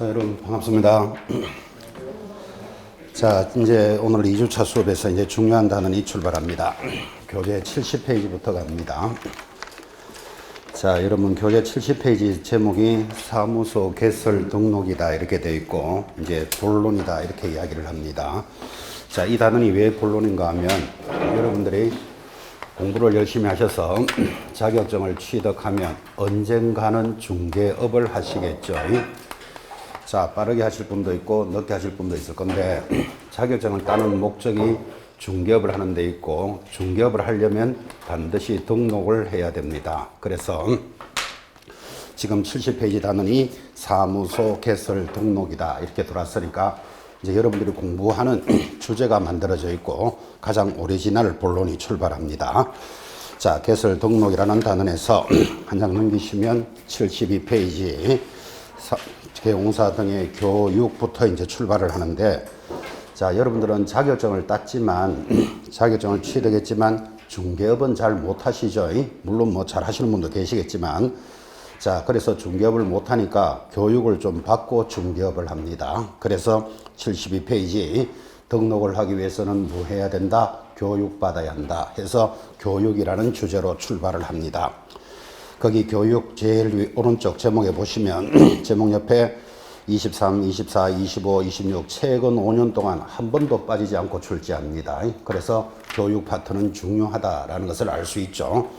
자, 여러분 반갑습니다. 자, 이제 오늘 2주차 수업에서 이제 중요한 단원이 출발합니다. 교재 70페이지부터 갑니다. 자, 여러분 교재 70페이지 제목이 사무소 개설 등록이다 이렇게 되어 있고 이제 본론이다 이렇게 이야기를 합니다. 자, 이 단원이 왜 본론인가 하면 여러분들이 공부를 열심히 하셔서 자격증을 취득하면 언젠가는 중개업을 하시겠죠. 자, 빠르게 하실 분도 있고 늦게 하실 분도 있을 건데 자격증을 따는 목적이 중개업을 하는 데 있고 중개업을 하려면 반드시 등록을 해야 됩니다. 그래서 지금 70페이지 단원이 사무소 개설 등록이다 이렇게 들어왔으니까 이제 여러분들이 공부하는 주제가 만들어져 있고 가장 오리지널 본론이 출발합니다. 자, 개설 등록이라는 단원에서 한 장 넘기시면 72페이지 개공사 등의 교육부터 이제 출발을 하는데, 자, 여러분들은 자격증을 땄지만 자격증을 취득했지만 중개업은 잘 못하시죠. 물론 뭐 잘 하시는 분도 계시겠지만, 자, 그래서 중개업을 못하니까 교육을 좀 받고 중개업을 합니다. 그래서 72페이지 등록을 하기 위해서는 뭐 해야 된다? 교육받아야 한다 해서 교육이라는 주제로 출발을 합니다. 거기 교육 제일 오른쪽 제목에 보시면 제목 옆에 23, 24, 25, 26 최근 5년 동안 한 번도 빠지지 않고 출제합니다. 그래서 교육 파트는 중요하다라는 것을 알 수 있죠.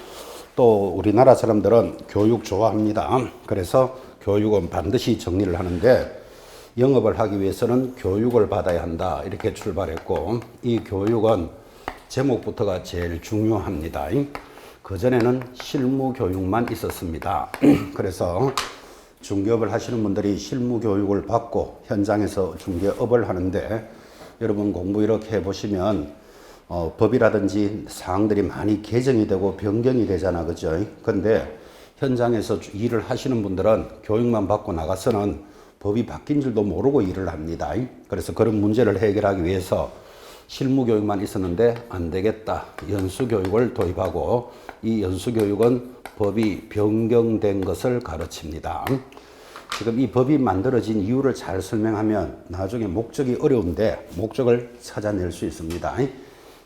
또 우리나라 사람들은 교육 좋아합니다. 그래서 교육은 반드시 정리를 하는데 영업을 하기 위해서는 교육을 받아야 한다 이렇게 출발했고 이 교육은 제목부터가 제일 중요합니다. 그전에는 실무 교육만 있었습니다. 그래서 중개업을 하시는 분들이 실무 교육을 받고 현장에서 중개업을 하는데 여러분 공부 이렇게 해보시면 법이라든지 사항들이 많이 개정이 되고 변경이 되잖아, 그죠? 근데 현장에서 일을 하시는 분들은 교육만 받고 나가서는 법이 바뀐 줄도 모르고 일을 합니다. 그래서 그런 문제를 해결하기 위해서 실무 교육만 있었는데 안 되겠다. 연수 교육을 도입하고 이 연수 교육은 법이 변경된 것을 가르칩니다. 지금 이 법이 만들어진 이유를 잘 설명하면 나중에 목적이 어려운데 목적을 찾아낼 수 있습니다.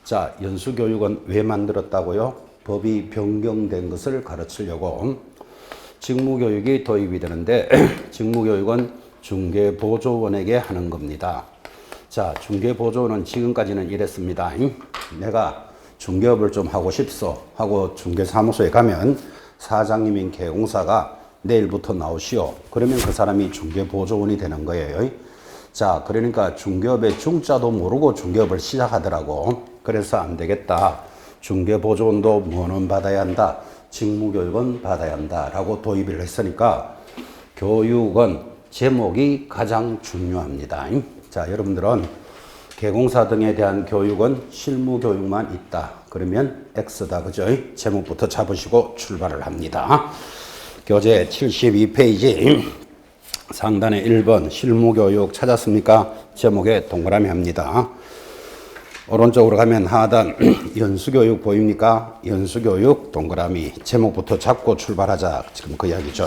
자, 연수 교육은 왜 만들었다고요? 법이 변경된 것을 가르치려고. 직무 교육이 도입이 되는데 직무 교육은 중개보조원에게 하는 겁니다. 자, 중개보조원은 지금까지는 이랬습니다. 내가 중개업을 좀 하고 싶소 하고 중개사무소에 가면 사장님인 개공사가 내일부터 나오시오. 그러면 그 사람이 중개보조원이 되는 거예요. 자, 그러니까 중개업의 중자도 모르고 중개업을 시작하더라고. 그래서 안 되겠다. 중개보조원도 뭐는 받아야 한다. 직무교육은 받아야 한다. 라고 도입을 했으니까 교육은 제목이 가장 중요합니다. 자, 여러분들은 개공사 등에 대한 교육은 실무 교육만 있다. 그러면 X다. 그죠? 제목부터 잡으시고 출발을 합니다. 교재 72페이지 상단에 1번 실무 교육 찾았습니까? 제목에 동그라미 합니다. 오른쪽으로 가면 하단 연수교육 보입니까? 연수교육 동그라미 제목부터 잡고 출발하자. 지금 그 이야기죠.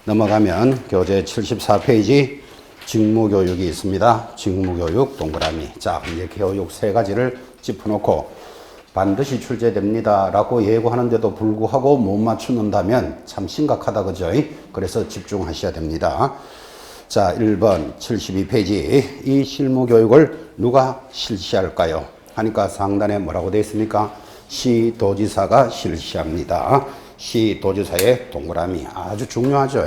넘어가면 교재 74페이지 직무교육이 있습니다. 직무교육 동그라미. 자, 이제 교육 세 가지를 짚어놓고 반드시 출제됩니다 라고 예고하는데도 불구하고 못 맞추는다면 참 심각하다, 그죠? 그래서 집중하셔야 됩니다. 자, 1번 72페이지 이 실무교육을 누가 실시할까요? 하니까 상단에 뭐라고 되어 있습니까? 시도지사가 실시합니다. 시도지사의 동그라미 아주 중요하죠.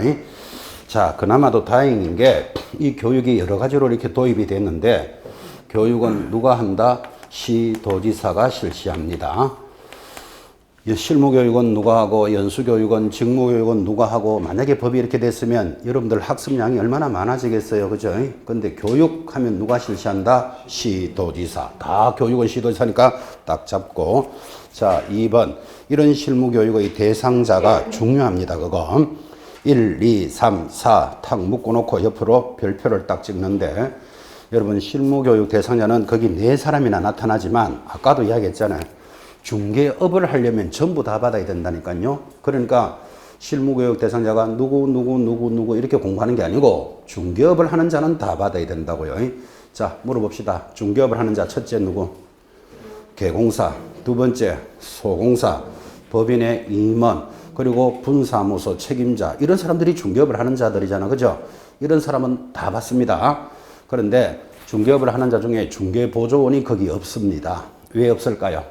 자, 그나마도 다행인 게 이 교육이 여러 가지로 이렇게 도입이 됐는데 교육은 누가 한다? 시도지사가 실시합니다. 실무교육은 누가 하고 연수교육은 직무교육은 누가 하고 만약에 법이 이렇게 됐으면 여러분들 학습량이 얼마나 많아지겠어요, 그죠? 근데 교육하면 누가 실시한다? 시도지사. 다 교육은 시도지사니까 딱 잡고. 자, 2번 이런 실무교육의 대상자가 중요합니다. 그거 1, 2, 3, 4 탁 묶어놓고 옆으로 별표를 딱 찍는데 여러분 실무교육 대상자는 거기 4사람이나 나타나지만 아까도 이야기했잖아요. 중개업을 하려면 전부 다 받아야 된다니까요. 그러니까 실무교육 대상자가 누구 이렇게 공부하는 게 아니고 중개업을 하는 자는 다 받아야 된다고요. 자, 물어봅시다. 중개업을 하는 자 첫째 누구? 개공사. 두 번째 소공사. 법인의 임원. 그리고 분사무소 책임자. 이런 사람들이 중개업을 하는 자들이잖아. 그죠? 이런 사람은 다 받습니다. 그런데 중개업을 하는 자 중에 중개보조원이 거기 없습니다. 왜 없을까요?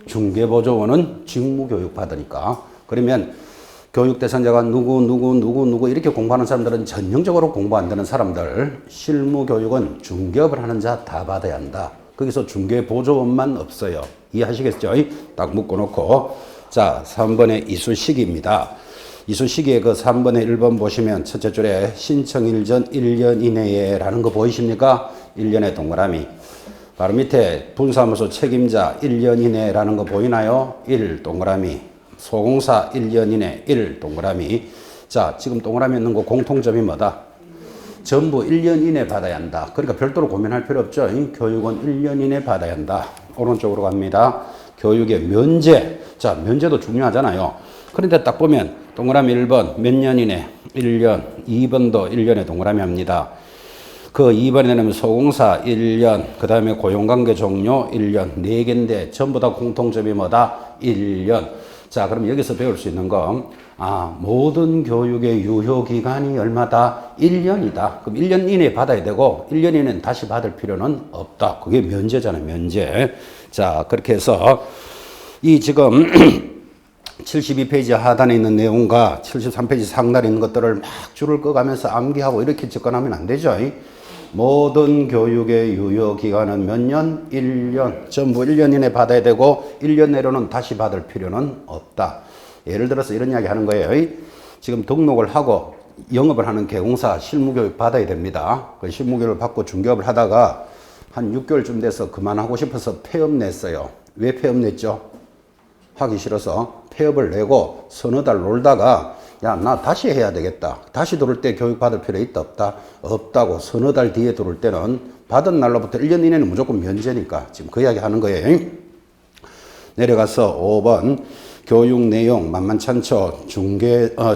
중개보조원은 직무교육 받으니까. 그러면 교육 대상자가 누구 이렇게 공부하는 사람들은 전형적으로 공부 안 되는 사람들. 실무교육은 중개업을 하는 자 다 받아야 한다. 거기서 중개보조원만 없어요. 이해하시겠죠? 딱 묶어놓고. 자, 3번의 이수시기입니다. 이수시기의 그 3번의 1번 보시면 첫째 줄에 신청일 전 1년 이내에 라는 거 보이십니까? 1년의 동그라미. 바로 밑에 분사무소 책임자 1년 이내라는 거 보이나요? 1 동그라미. 소공사 1년 이내 1 동그라미. 자, 지금 동그라미 있는 거 공통점이 뭐다? 전부 1년 이내 받아야 한다. 그러니까 별도로 고민할 필요 없죠. 교육은 1년 이내 받아야 한다. 오른쪽으로 갑니다. 교육의 면제. 자, 면제도 중요하잖아요. 그런데 딱 보면 동그라미 1번 몇 년 이내? 1년. 2번도 1년에 동그라미 합니다. 그 2번에는 소공사 1년, 그 다음에 고용관계 종료 1년, 4개인데 전부 다 공통점이 뭐다? 1년. 자, 그럼 여기서 배울 수 있는 건, 모든 교육의 유효기간이 얼마다? 1년이다. 그럼 1년 이내에 받아야 되고, 1년 이내는 다시 받을 필요는 없다. 그게 면제잖아요, 면제. 자, 그렇게 해서, 이 지금 72페이지 하단에 있는 내용과 73페이지 상단에 있는 것들을 막 줄을 꺼가면서 암기하고 이렇게 접근하면 안 되죠. 모든 교육의 유효기간은 몇 년? 1년. 전부 1년 이내 받아야 되고 1년 내로는 다시 받을 필요는 없다. 예를 들어서 이런 이야기 하는 거예요. 지금 등록을 하고 영업을 하는 개공사 실무교육 받아야 됩니다. 그 실무교육을 받고 중개업을 하다가 한 6개월쯤 돼서 그만하고 싶어서 폐업 냈어요. 왜 폐업 냈죠? 하기 싫어서 폐업을 내고 서너 달 놀다가 야, 나 다시 해야 되겠다. 다시 들어올 때 교육 받을 필요 있다 없다? 없다고. 서너 달 뒤에 들어올 때는 받은 날로부터 1년 이내는 무조건 면제니까 지금 그 이야기 하는 거예요. 내려가서 5번 교육 내용 만만찮죠.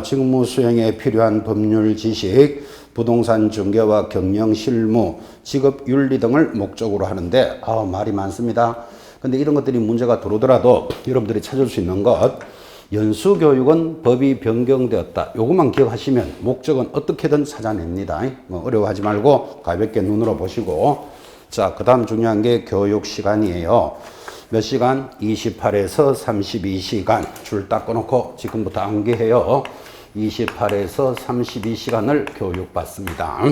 직무 수행에 필요한 법률 지식, 부동산 중개와 경영 실무, 직업 윤리 등을 목적으로 하는데 말이 많습니다. 근데 이런 것들이 문제가 들어오더라도 여러분들이 찾을 수 있는 것, 연수교육은 법이 변경되었다. 요것만 기억하시면 목적은 어떻게든 찾아냅니다. 어려워하지 말고 가볍게 눈으로 보시고. 자, 그 다음 중요한 게 교육 시간이에요. 몇 시간? 28에서 32시간. 줄 딱 꺼놓고 지금부터 암기해요. 28에서 32시간을 교육받습니다.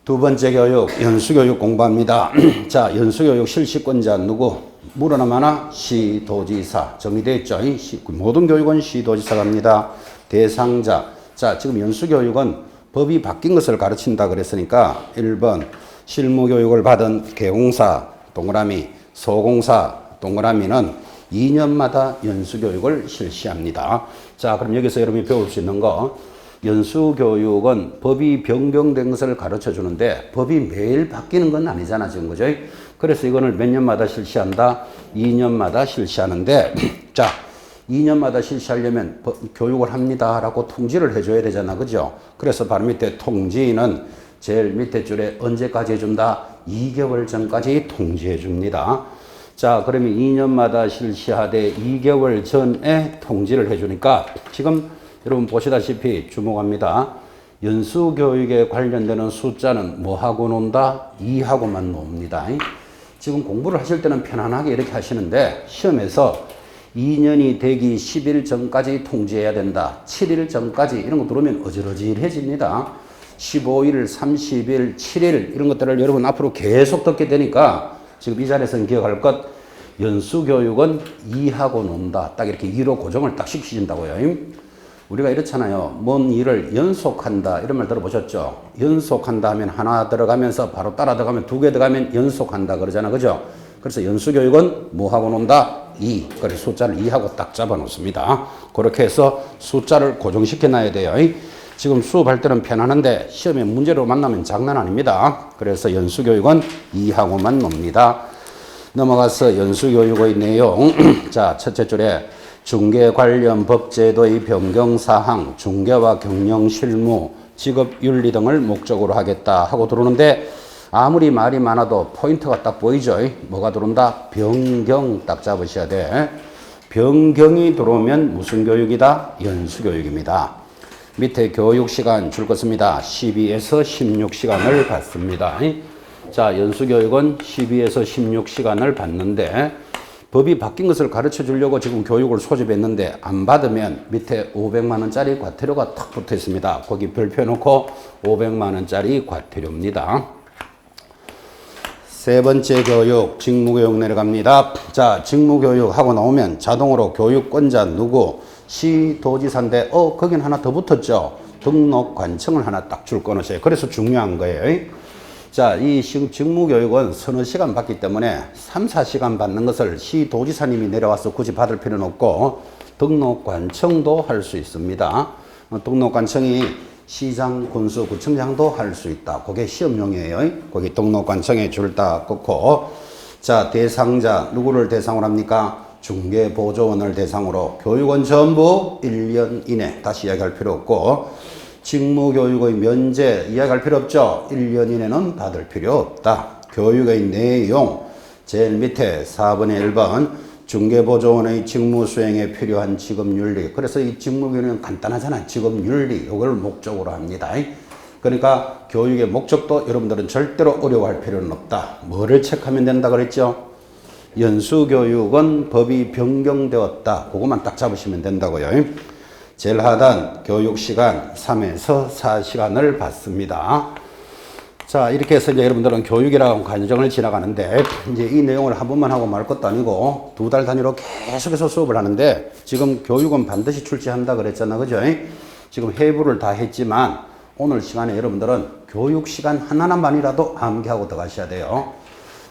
두 번째 교육, 연수교육 공부합니다. 자, 연수교육 실시권자 누구? 물어나마나 시도지사. 정의되어 있죠? 모든 교육은 시도지사가 합니다. 대상자. 자, 지금 연수교육은 법이 바뀐 것을 가르친다 그랬으니까 1번 실무교육을 받은 개공사 동그라미, 소공사 동그라미는 2년마다 연수교육을 실시합니다. 자, 그럼 여기서 여러분이 배울 수 있는 거, 연수교육은 법이 변경된 것을 가르쳐 주는데 법이 매일 바뀌는 건 아니잖아 지금, 그죠? 그래서 이거를 몇 년마다 실시한다? 2년마다 실시하는데 자, 2년마다 실시하려면 교육을 합니다 라고 통지를 해줘야 되잖아, 그죠? 그래서 바로 밑에 통지는 제일 밑에 줄에 언제까지 해준다? 2개월 전까지 통지해 줍니다. 자, 그러면 2년마다 실시하되 2개월 전에 통지를 해주니까 지금 여러분 보시다시피 주목합니다. 연수교육에 관련되는 숫자는 뭐하고 논다? 2하고만 놉니다. 지금 공부를 하실 때는 편안하게 이렇게 하시는데 시험에서 2년이 되기 10일 전까지 통지해야 된다. 7일 전까지 이런 거 들어오면 어지러지해집니다. 15일, 30일, 7일 이런 것들을 여러분 앞으로 계속 듣게 되니까 지금 이 자리에서는 기억할 것, 연수교육은 2하고 논다. 딱 이렇게 2로 고정을 딱 시키신다고요. 우리가 이렇잖아요. 뭔 일을 연속한다 이런 말 들어보셨죠? 연속한다 하면 하나 들어가면서 바로 따라 들어가면 두 개 들어가면 연속한다 그러잖아, 그죠? 그래서 연수교육은 뭐 하고 논다? 2. 그래서 숫자를 2하고 딱 잡아 놓습니다. 그렇게 해서 숫자를 고정시켜 놔야 돼요. 지금 수업할 때는 편안한데 시험에 문제로 만나면 장난 아닙니다. 그래서 연수교육은 2하고만 놉니다. 넘어가서 연수교육의 내용. 자, 첫째 줄에 중개 관련 법제도의 변경사항, 중개와 경영 실무, 직업윤리 등을 목적으로 하겠다 하고 들어오는데 아무리 말이 많아도 포인트가 딱 보이죠? 뭐가 들어온다? 변경 딱 잡으셔야 돼. 변경이 들어오면 무슨 교육이다? 연수교육입니다. 밑에 교육시간 줄 것입니다. 12에서 16시간을 받습니다. 자, 연수교육은 12에서 16시간을 받는데 법이 바뀐 것을 가르쳐 주려고 지금 교육을 소집했는데 안 받으면 밑에 500만 원짜리 과태료가 탁 붙어 있습니다. 거기 별표 놓고 500만 원짜리 과태료입니다. 세 번째 교육, 직무교육 내려갑니다. 자, 직무교육 하고 나오면 자동으로 교육권자 누구? 시도지사인데, 거긴 하나 더 붙었죠? 등록관청을 하나 딱 줄 거놓으세요. 그래서 중요한 거예요. 자, 이 직무교육은 서너 시간 받기 때문에 3, 4시간 받는 것을 시도지사님이 내려와서 굳이 받을 필요는 없고, 등록관청도 할 수 있습니다. 등록관청이 시장, 군수, 구청장도 할 수 있다. 그게 시험용이에요. 거기 등록관청에 줄 딱 긋고. 자, 대상자, 누구를 대상으로 합니까? 중개보조원을 대상으로. 교육은 전부 1년 이내. 다시 이야기할 필요 없고. 직무교육의 면제 이야기할 필요 없죠? 1년 이내는 받을 필요 없다. 교육의 내용. 제일 밑에 4번에 1번. 중개보조원의 직무 수행에 필요한 직업윤리. 그래서 이 직무교육은 간단하잖아요. 직업윤리. 이걸 목적으로 합니다. 그러니까 교육의 목적도 여러분들은 절대로 어려워할 필요는 없다. 뭐를 체크하면 된다 그랬죠? 연수교육은 법이 변경되었다. 그것만 딱 잡으시면 된다고요. 제일 하단 교육시간 3에서 4시간을 받습니다. 자, 이렇게 해서 이제 여러분들은 교육이라는 과정을 지나가는데, 이제 이 내용을 한 번만 하고 말 것도 아니고, 2달 단위로 계속해서 수업을 하는데, 지금 교육은 반드시 출제한다 그랬잖아. 그죠? 지금 해부를 다 했지만, 오늘 시간에 여러분들은 교육 시간 하나만이라도 암기하고 들어가셔야 돼요.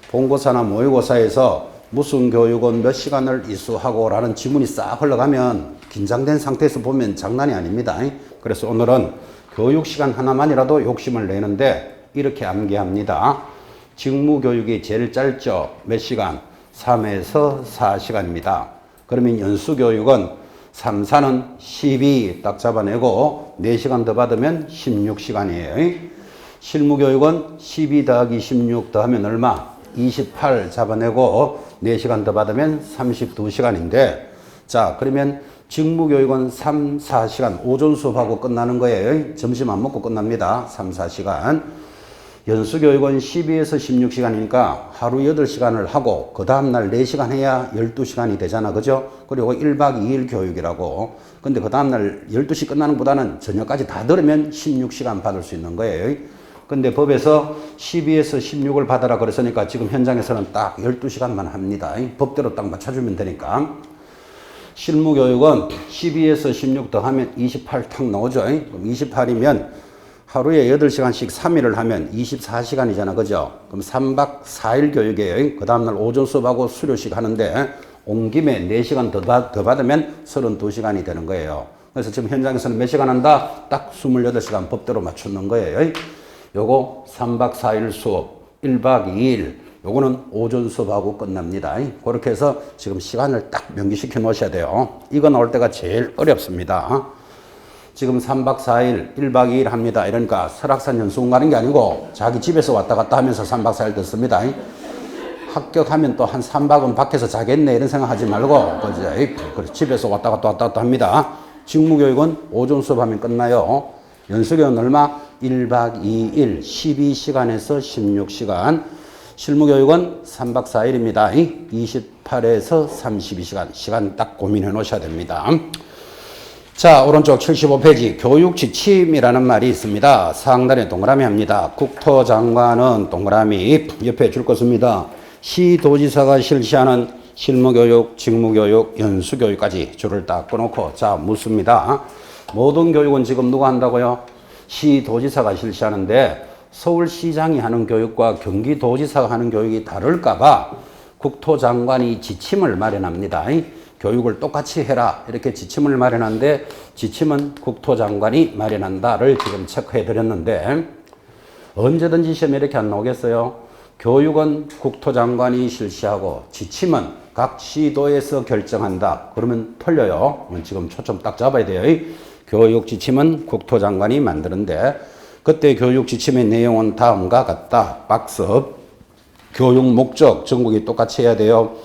본고사나 모의고사에서 무슨 교육은 몇 시간을 이수하고 라는 지문이 싹 흘러가면, 긴장된 상태에서 보면 장난이 아닙니다. 그래서 오늘은 교육 시간 하나만이라도 욕심을 내는데, 이렇게 암기합니다. 직무교육이 제일 짧죠. 몇 시간? 3에서 4시간입니다. 그러면 연수교육은 3, 4는 12 딱 잡아내고 4시간 더 받으면 16시간이에요. 실무교육은 12 더하기 16 더하면 얼마? 28 잡아내고 4시간 더 받으면 32시간인데, 자, 그러면 직무교육은 3, 4시간 오전 수업하고 끝나는 거예요. 점심 안 먹고 끝납니다. 3, 4시간. 연수교육은 12에서 16시간이니까 하루 8시간을 하고 그 다음날 4시간 해야 12시간이 되잖아. 그죠? 그리고 1박 2일 교육이라고. 근데 그 다음날 12시 끝나는 것보다는 저녁까지 다 들으면 16시간 받을 수 있는 거예요. 근데 법에서 12에서 16을 받아라 그랬으니까 지금 현장에서는 딱 12시간만 합니다. 법대로 딱 맞춰주면 되니까. 실무교육은 12에서 16 더하면 28 탁 나오죠. 그럼 28이면 하루에 8시간씩 3일을 하면 24시간이잖아. 그죠? 그럼 3박 4일 교육이에요. 그 다음날 오전 수업하고 수료식 하는데 온 김에 4시간 더 받으면 32시간이 되는 거예요. 그래서 지금 현장에서는 몇 시간 한다? 딱 28시간 법대로 맞추는 거예요. 요거 3박 4일 수업, 1박 2일, 요거는 오전 수업하고 끝납니다. 그렇게 해서 지금 시간을 딱 명기시켜 놓으셔야 돼요. 이거 나올 때가 제일 어렵습니다. 지금 3박 4일, 1박 2일 합니다. 이러니까 설악산 연수원 가는 게 아니고 자기 집에서 왔다 갔다 하면서 3박 4일 듣습니다. 합격하면 또 한 3박은 밖에서 자겠네 이런 생각하지 말고 집에서 왔다 갔다 합니다. 직무교육은 오전 수업하면 끝나요. 연수교육은 얼마? 1박 2일 12시간에서 16시간. 실무교육은 3박 4일입니다. 28에서 32시간. 시간 딱 고민해 놓으셔야 됩니다. 자, 오른쪽 75페이지 교육 지침이라는 말이 있습니다. 상단에 동그라미 합니다. 국토장관은 동그라미 옆에 줄 것입니다. 시도지사가 실시하는 실무교육, 직무교육, 연수교육까지 줄을 딱 꺼놓고 자 묻습니다. 모든 교육은 지금 누가 한다고요? 시도지사가 실시하는데 서울시장이 하는 교육과 경기도지사가 하는 교육이 다를까봐 국토장관이 지침을 마련합니다. 교육을 똑같이 해라 이렇게 지침을 마련하는데 지침은 국토장관이 마련한다를 지금 체크해 드렸는데 언제든지 시험에 이렇게 안 나오겠어요? 교육은 국토장관이 실시하고 지침은 각 시도에서 결정한다. 그러면 틀려요. 지금 초점 딱 잡아야 돼요. 교육 지침은 국토장관이 만드는데 그때 교육 지침의 내용은 다음과 같다. 박스. 교육 목적 전국이 똑같이 해야 돼요.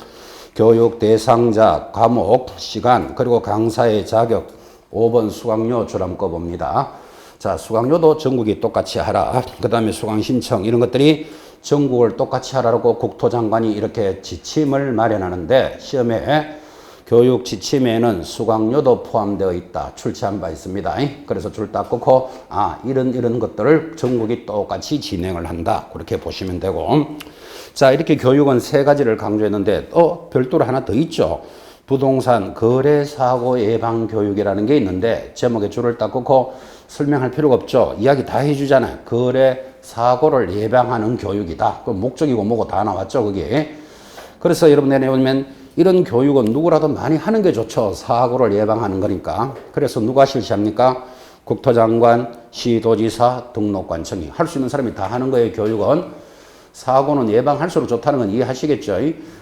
교육 대상자, 과목, 시간, 그리고 강사의 자격, 5번 수강료 주람거 봅니다. 자, 수강료도 전국이 똑같이 하라. 그 다음에 수강 신청 이런 것들이 전국을 똑같이 하라고 국토장관이 이렇게 지침을 마련하는데 시험에 교육 지침에는 수강료도 포함되어 있다. 출제한 바 있습니다. 그래서 줄 딱 끊고 이런 것들을 전국이 똑같이 진행을 한다. 그렇게 보시면 되고 자, 이렇게 교육은 세 가지를 강조했는데 별도로 하나 더 있죠. 부동산 거래사고 예방 교육이라는 게 있는데 제목에 줄을 딱 끊고 설명할 필요가 없죠. 이야기 다 해주잖아요. 거래사고를 예방하는 교육이다. 그 목적이고 뭐고 다 나왔죠. 그게. 그래서 여러분들이 보면 이런 교육은 누구라도 많이 하는 게 좋죠. 사고를 예방하는 거니까. 그래서 누가 실시합니까? 국토장관, 시도지사, 등록관청이. 할 수 있는 사람이 다 하는 거예요. 교육은. 사고는 예방할수록 좋다는 건 이해하시겠죠.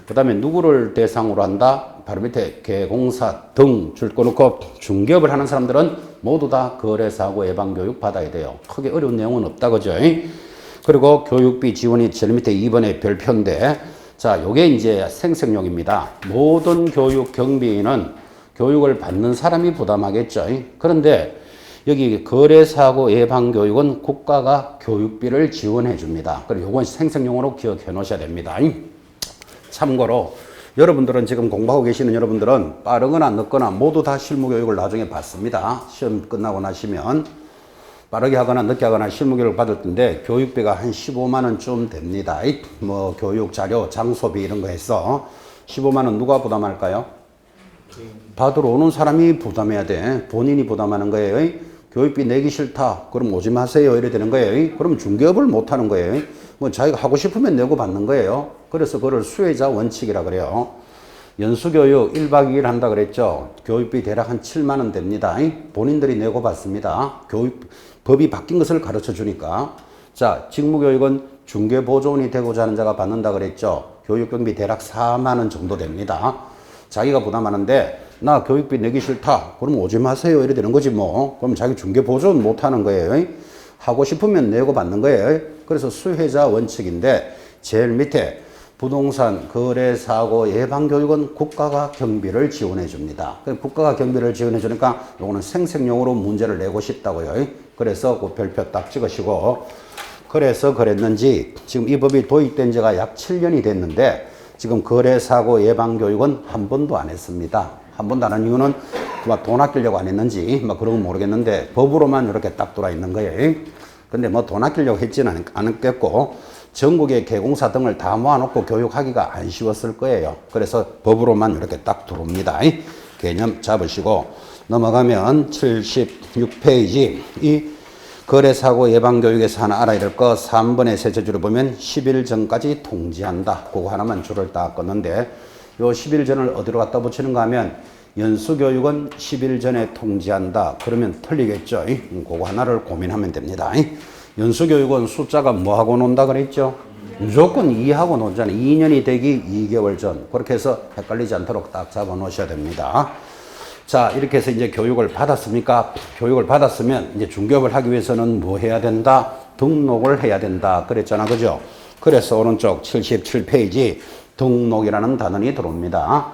그 다음에 누구를 대상으로 한다? 바로 밑에 개공사 등 줄 꺼놓고 중개업을 하는 사람들은 모두 다 거래사고 예방교육 받아야 돼요. 크게 어려운 내용은 없다. 그죠? 그리고 교육비 지원이 제일 밑에 2번의 별표인데 자, 요게 이제 생색용입니다. 모든 교육 경비는 교육을 받는 사람이 부담하겠죠. 그런데 여기 거래사고 예방교육은 국가가 교육비를 지원해 줍니다. 그리고 요건 생색용으로 기억해 놓으셔야 됩니다. 참고로 여러분들은 지금 공부하고 계시는 여러분들은 빠르거나 늦거나 모두 다 실무교육을 나중에 받습니다. 시험 끝나고 나시면 빠르게 하거나 늦게 하거나 실무교육을 받을 텐데 교육비가 한 15만 원쯤 됩니다. 뭐 교육자료, 장소비 이런 거 해서 15만 원 누가 부담할까요? 받으러 오는 사람이 부담해야 돼. 본인이 부담하는 거예요. 교육비 내기 싫다. 그럼 오지 마세요. 이래 되는 거예요. 그럼 중개업을 못 하는 거예요. 뭐 자기가 하고 싶으면 내고 받는 거예요. 그래서 그걸 수혜자 원칙이라 그래요. 연수교육 1박 2일 한다 그랬죠. 교육비 대략 한 7만 원 됩니다. 본인들이 내고 받습니다. 법이 바뀐 것을 가르쳐 주니까. 자, 직무교육은 중개보조원이 되고자 하는 자가 받는다 그랬죠. 교육경비 대략 4만 원 정도 됩니다. 자기가 부담하는데 나 교육비 내기 싫다. 그럼 오지 마세요. 이래 되는 거지 뭐. 그럼 자기 중개보조원 못 하는 거예요. 하고 싶으면 내고 받는 거예요. 그래서 수혜자 원칙인데 제일 밑에 부동산 거래사고 예방교육은 국가가 경비를 지원해 줍니다. 국가가 경비를 지원해 주니까 요거는 생색용으로 문제를 내고 싶다고요. 그래서 그 별표 딱 찍으시고 그래서 그랬는지 지금 이 법이 도입된 지가 약 7년이 됐는데 지금 거래사고 예방교육은 한 번도 안 했습니다. 한 번도 안 한 이유는 돈 아끼려고 안 했는지 그런 건 모르겠는데 법으로만 이렇게 딱 들어와 있는 거예요. 근데 뭐 돈 아끼려고 했지는 않았겠고 전국의 개공사 등을 다 모아놓고 교육하기가 안 쉬웠을 거예요. 그래서 법으로만 이렇게 딱 들어옵니다. 개념 잡으시고 넘어가면 76페이지 이 거래사고 예방교육에서 하나 알아야 될 거 3번의 셋째 줄을 보면 10일 전까지 통지한다. 그거 하나만 줄을 딱 껐는데 요 10일 전을 어디로 갖다 붙이는가 하면 연수교육은 10일 전에 통지한다. 그러면 틀리겠죠. 그거 하나를 고민하면 됩니다. 연수교육은 숫자가 뭐하고 논다 그랬죠? 무조건 2하고 논잖아요. 2년이 되기 2개월 전. 그렇게 해서 헷갈리지 않도록 딱 잡아 놓으셔야 됩니다. 자, 이렇게 해서 이제 교육을 받았습니까? 교육을 받았으면 이제 중개업을 하기 위해서는 뭐 해야 된다? 등록을 해야 된다. 그랬잖아. 그죠? 그래서 오른쪽 77페이지 등록이라는 단원이 들어옵니다.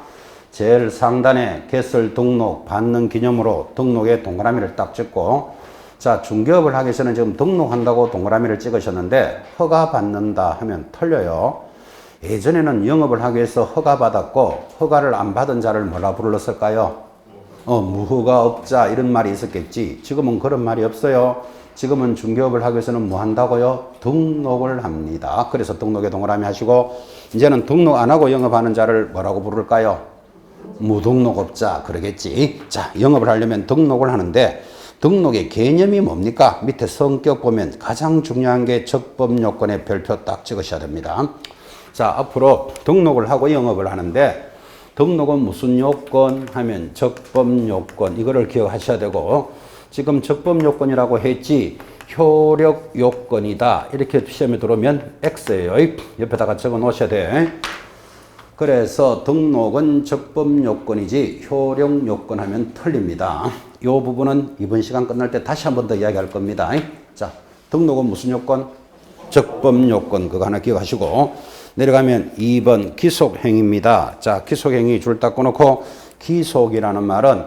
제일 상단에 개설 등록 받는 기념으로 등록에 동그라미를 딱 찍고 자, 중개업을 하기 위해서는 지금 등록한다고 동그라미를 찍으셨는데 허가 받는다 하면 틀려요. 예전에는 영업을 하기 위해서 허가 받았고 허가를 안 받은 자를 뭐라 불렀을까요? 무허가업자 이런 말이 있었겠지. 지금은 그런 말이 없어요. 지금은 중개업을 하기 위해서는 뭐 한다고요? 등록을 합니다. 그래서 등록에 동그라미 하시고 이제는 등록 안 하고 영업하는 자를 뭐라고 부를까요? 무등록업자 그러겠지. 자, 영업을 하려면 등록을 하는데 등록의 개념이 뭡니까? 밑에 성격 보면 가장 중요한 게 적법 요건의 별표 딱 찍으셔야 됩니다. 자, 앞으로 등록을 하고 영업을 하는데 등록은 무슨 요건 하면 적법 요건 이거를 기억하셔야 되고 지금 적법 요건이라고 했지 효력 요건이다 이렇게 시험에 들어오면 X예요. 옆에다가 적어 놓으셔야 돼. 그래서 등록은 적법 요건이지 효력 요건 하면 틀립니다. 이 부분은 이번 시간 끝날 때 다시 한 번 더 이야기할 겁니다. 자, 등록은 무슨 요건? 적법 요건. 그거 하나 기억하시고 내려가면 2번 기속행위입니다. 자, 기속행위 줄 딱 꺼놓고 기속이라는 말은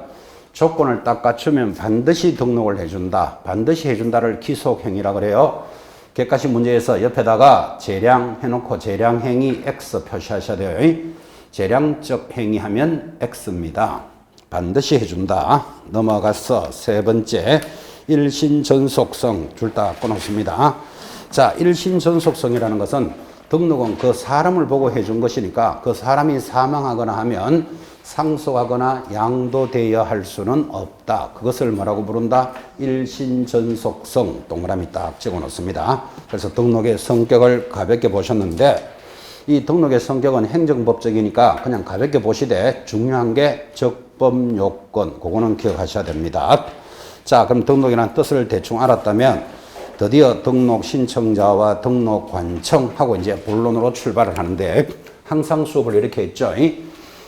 조건을 딱 갖추면 반드시 등록을 해준다. 반드시 해준다를 기속행위라 그래요. 객관식 문제에서 옆에다가 재량 해놓고 재량행위 X 표시하셔야 돼요. 재량적 행위하면 X입니다. 반드시 해준다. 넘어가서 세 번째 일신전속성 줄 다 꺼놓습니다. 자, 일신전속성이라는 것은 등록은 그 사람을 보고 해준 것이니까 그 사람이 사망하거나 하면 상속하거나 양도되어야 할 수는 없다. 그것을 뭐라고 부른다? 일신전속성. 동그라미 딱 찍어 놓습니다. 그래서 등록의 성격을 가볍게 보셨는데 이 등록의 성격은 행정법적이니까 그냥 가볍게 보시되 중요한 게 적법 요건. 그거는 기억하셔야 됩니다. 자, 그럼 등록이라는 뜻을 대충 알았다면 드디어 등록 신청자와 등록 관청하고 이제 본론으로 출발을 하는데 항상 수업을 이렇게 했죠.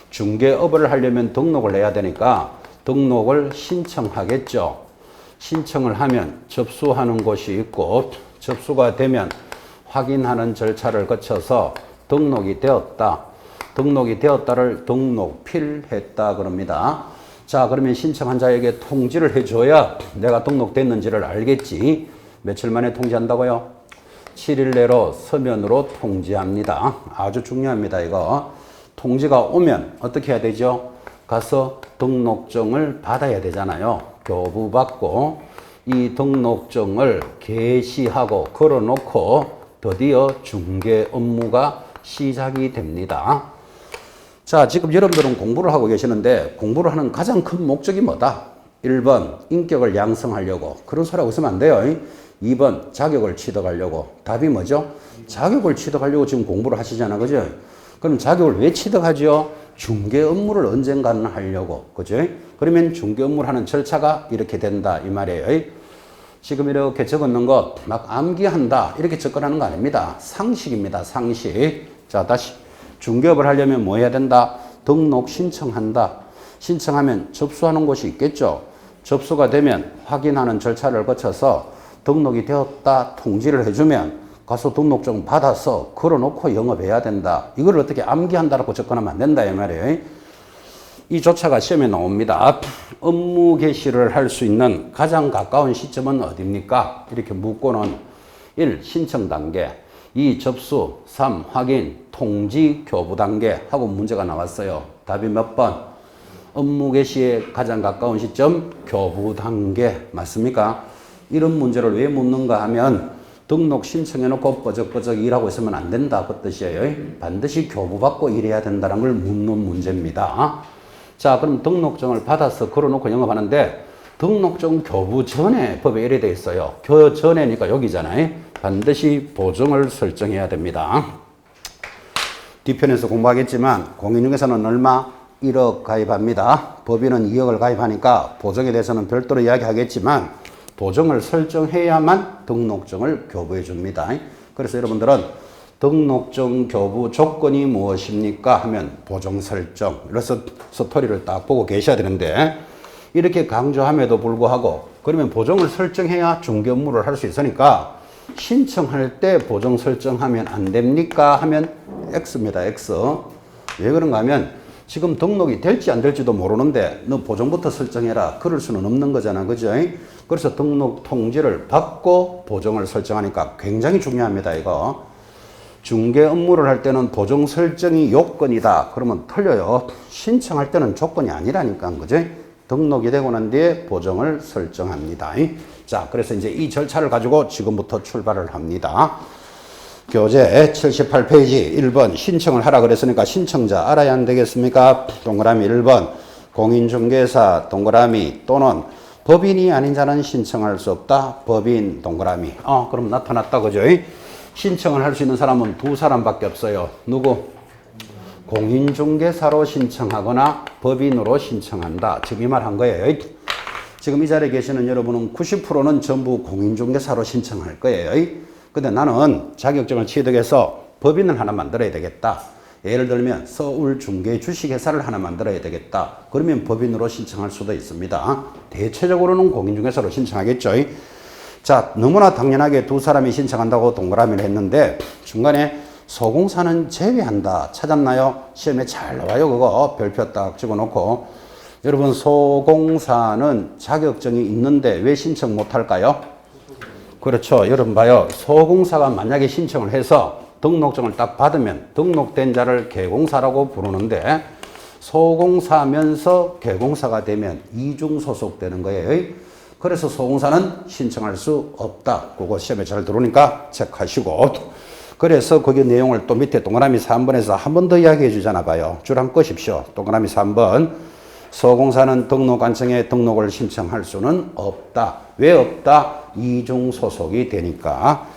중개업을 하려면 등록을 해야 되니까 등록을 신청하겠죠. 신청을 하면 접수하는 곳이 있고 접수가 되면 확인하는 절차를 거쳐서 등록이 되었다. 등록이 되었다를 등록필했다 그럽니다. 자, 그러면 신청한 자에게 통지를 해줘야 내가 등록됐는지를 알겠지. 며칠 만에 통지한다고요? 7일 내로 서면으로 통지합니다. 아주 중요합니다, 이거. 통지가 오면 어떻게 해야 되죠? 가서 등록증을 받아야 되잖아요. 교부받고 이 등록증을 게시하고 걸어놓고 드디어 중개 업무가 시작이 됩니다. 자, 지금 여러분들은 공부를 하고 계시는데 공부를 하는 가장 큰 목적이 뭐다? 1번 인격을 양성하려고. 그런 소리 하고 있으면 안 돼요. 2번 자격을 취득하려고. 답이 뭐죠? 자격을 취득하려고 지금 공부를 하시잖아, 그죠? 그럼 자격을 왜 취득하죠? 중개 업무를 언젠가는 하려고. 그죠? 그러면 중개 업무를 하는 절차가 이렇게 된다. 이 말이에요. 지금 이렇게 적었는 것 막 암기한다. 이렇게 접근하는 거 아닙니다. 상식입니다. 상식. 자, 다시. 중개업을 하려면 뭐 해야 된다? 등록 신청한다. 신청하면 접수하는 곳이 있겠죠. 접수가 되면 확인하는 절차를 거쳐서 등록이 되었다. 통지를 해주면 가서 등록증 받아서 걸어놓고 영업해야 된다. 이걸 어떻게 암기한다라고 접근하면 안 된다. 이 말이에요. 이 조차가 시험에 나옵니다. 업무 개시를 할 수 있는 가장 가까운 시점은 어디입니까? 이렇게 묻고는 1. 신청 단계 2. 접수 3. 확인 통지 교부 단계 하고 문제가 나왔어요. 답이 몇 번? 업무 개시에 가장 가까운 시점 교부 단계 맞습니까? 이런 문제를 왜 묻는가 하면 등록 신청해놓고 뻐적뻐적 일하고 있으면 안 된다 그 뜻이에요. 반드시 교부받고 일해야 된다는 걸 묻는 문제입니다. 자, 그럼 등록증을 받아서 걸어놓고 영업하는데 등록증 교부 전에 법에 이래 돼 있어요. 교 전에니까 여기잖아요. 반드시 보증을 설정해야 됩니다. 뒤편에서 공부하겠지만 공인중개사는 얼마? 1억 가입합니다. 법인은 2억을 가입하니까 보증에 대해서는 별도로 이야기하겠지만 보증을 설정해야만 등록증을 교부해 줍니다. 그래서 여러분들은 등록증 교부 조건이 무엇입니까? 하면 보증 설정. 그래서 스토리를 딱 보고 계셔야 되는데 이렇게 강조함에도 불구하고 그러면 보증을 설정해야 중개 업무를 할 수 있으니까 신청할 때 보증 설정하면 안 됩니까? 하면 X입니다. X. 왜 그런가 하면 지금 등록이 될지 안 될지도 모르는데 너 보증부터 설정해라. 그럴 수는 없는 거잖아. 그죠? 그래서 등록 통지를 받고 보증을 설정하니까 굉장히 중요합니다. 이거. 중개 업무를 할 때는 보증 설정이 요건이다. 그러면 틀려요. 신청할 때는 조건이 아니라니까. 그죠? 등록이 되고 난 뒤에 보증을 설정합니다. 자, 그래서 이제 이 절차를 가지고 지금부터 출발을 합니다. 교재 78페이지 1번 신청을 하라 그랬으니까 신청자 알아야 안 되겠습니까? 동그라미 1번 공인중개사 동그라미 또는 법인이 아닌 자는 신청할 수 없다. 법인 동그라미. 그럼 나타났다. 그죠? 신청을 할 수 있는 사람은 두 사람밖에 없어요. 누구? 공인중개사로 신청하거나 법인으로 신청한다. 지금 이 말 한 거예요. 지금 이 자리에 계시는 여러분은 90%는 전부 공인중개사로 신청할 거예요. 근데 나는 자격증을 취득해서 법인을 하나 만들어야 되겠다. 예를 들면 서울 중개 주식회사를 하나 만들어야 되겠다. 그러면 법인으로 신청할 수도 있습니다. 대체적으로는 공인중개사로 신청하겠죠. 자, 너무나 당연하게 두 사람이 신청한다고 동그라미를 했는데 중간에 소공사는 제외한다. 찾았나요? 시험에 잘 나와요. 그거 별표 딱 찍어놓고. 여러분, 소공사는 자격증이 있는데 왜 신청 못할까요? 그렇죠. 여러분 봐요. 소공사가 만약에 신청을 해서 등록증을 딱 받으면 등록된 자를 개공사라고 부르는데 소공사면서 개공사가 되면 이중 소속되는 거예요. 그래서 소공사는 신청할 수 없다. 그거 시험에 잘 들어오니까 체크하시고. 그래서 거기 내용을 또 밑에 동그라미 3번에서 한 번 더 이야기해 주잖아 봐요. 줄 한번 끄십시오. 동그라미 3번. 소공사는 등록관청에 등록을 신청할 수는 없다. 왜 없다? 이중 소속이 되니까.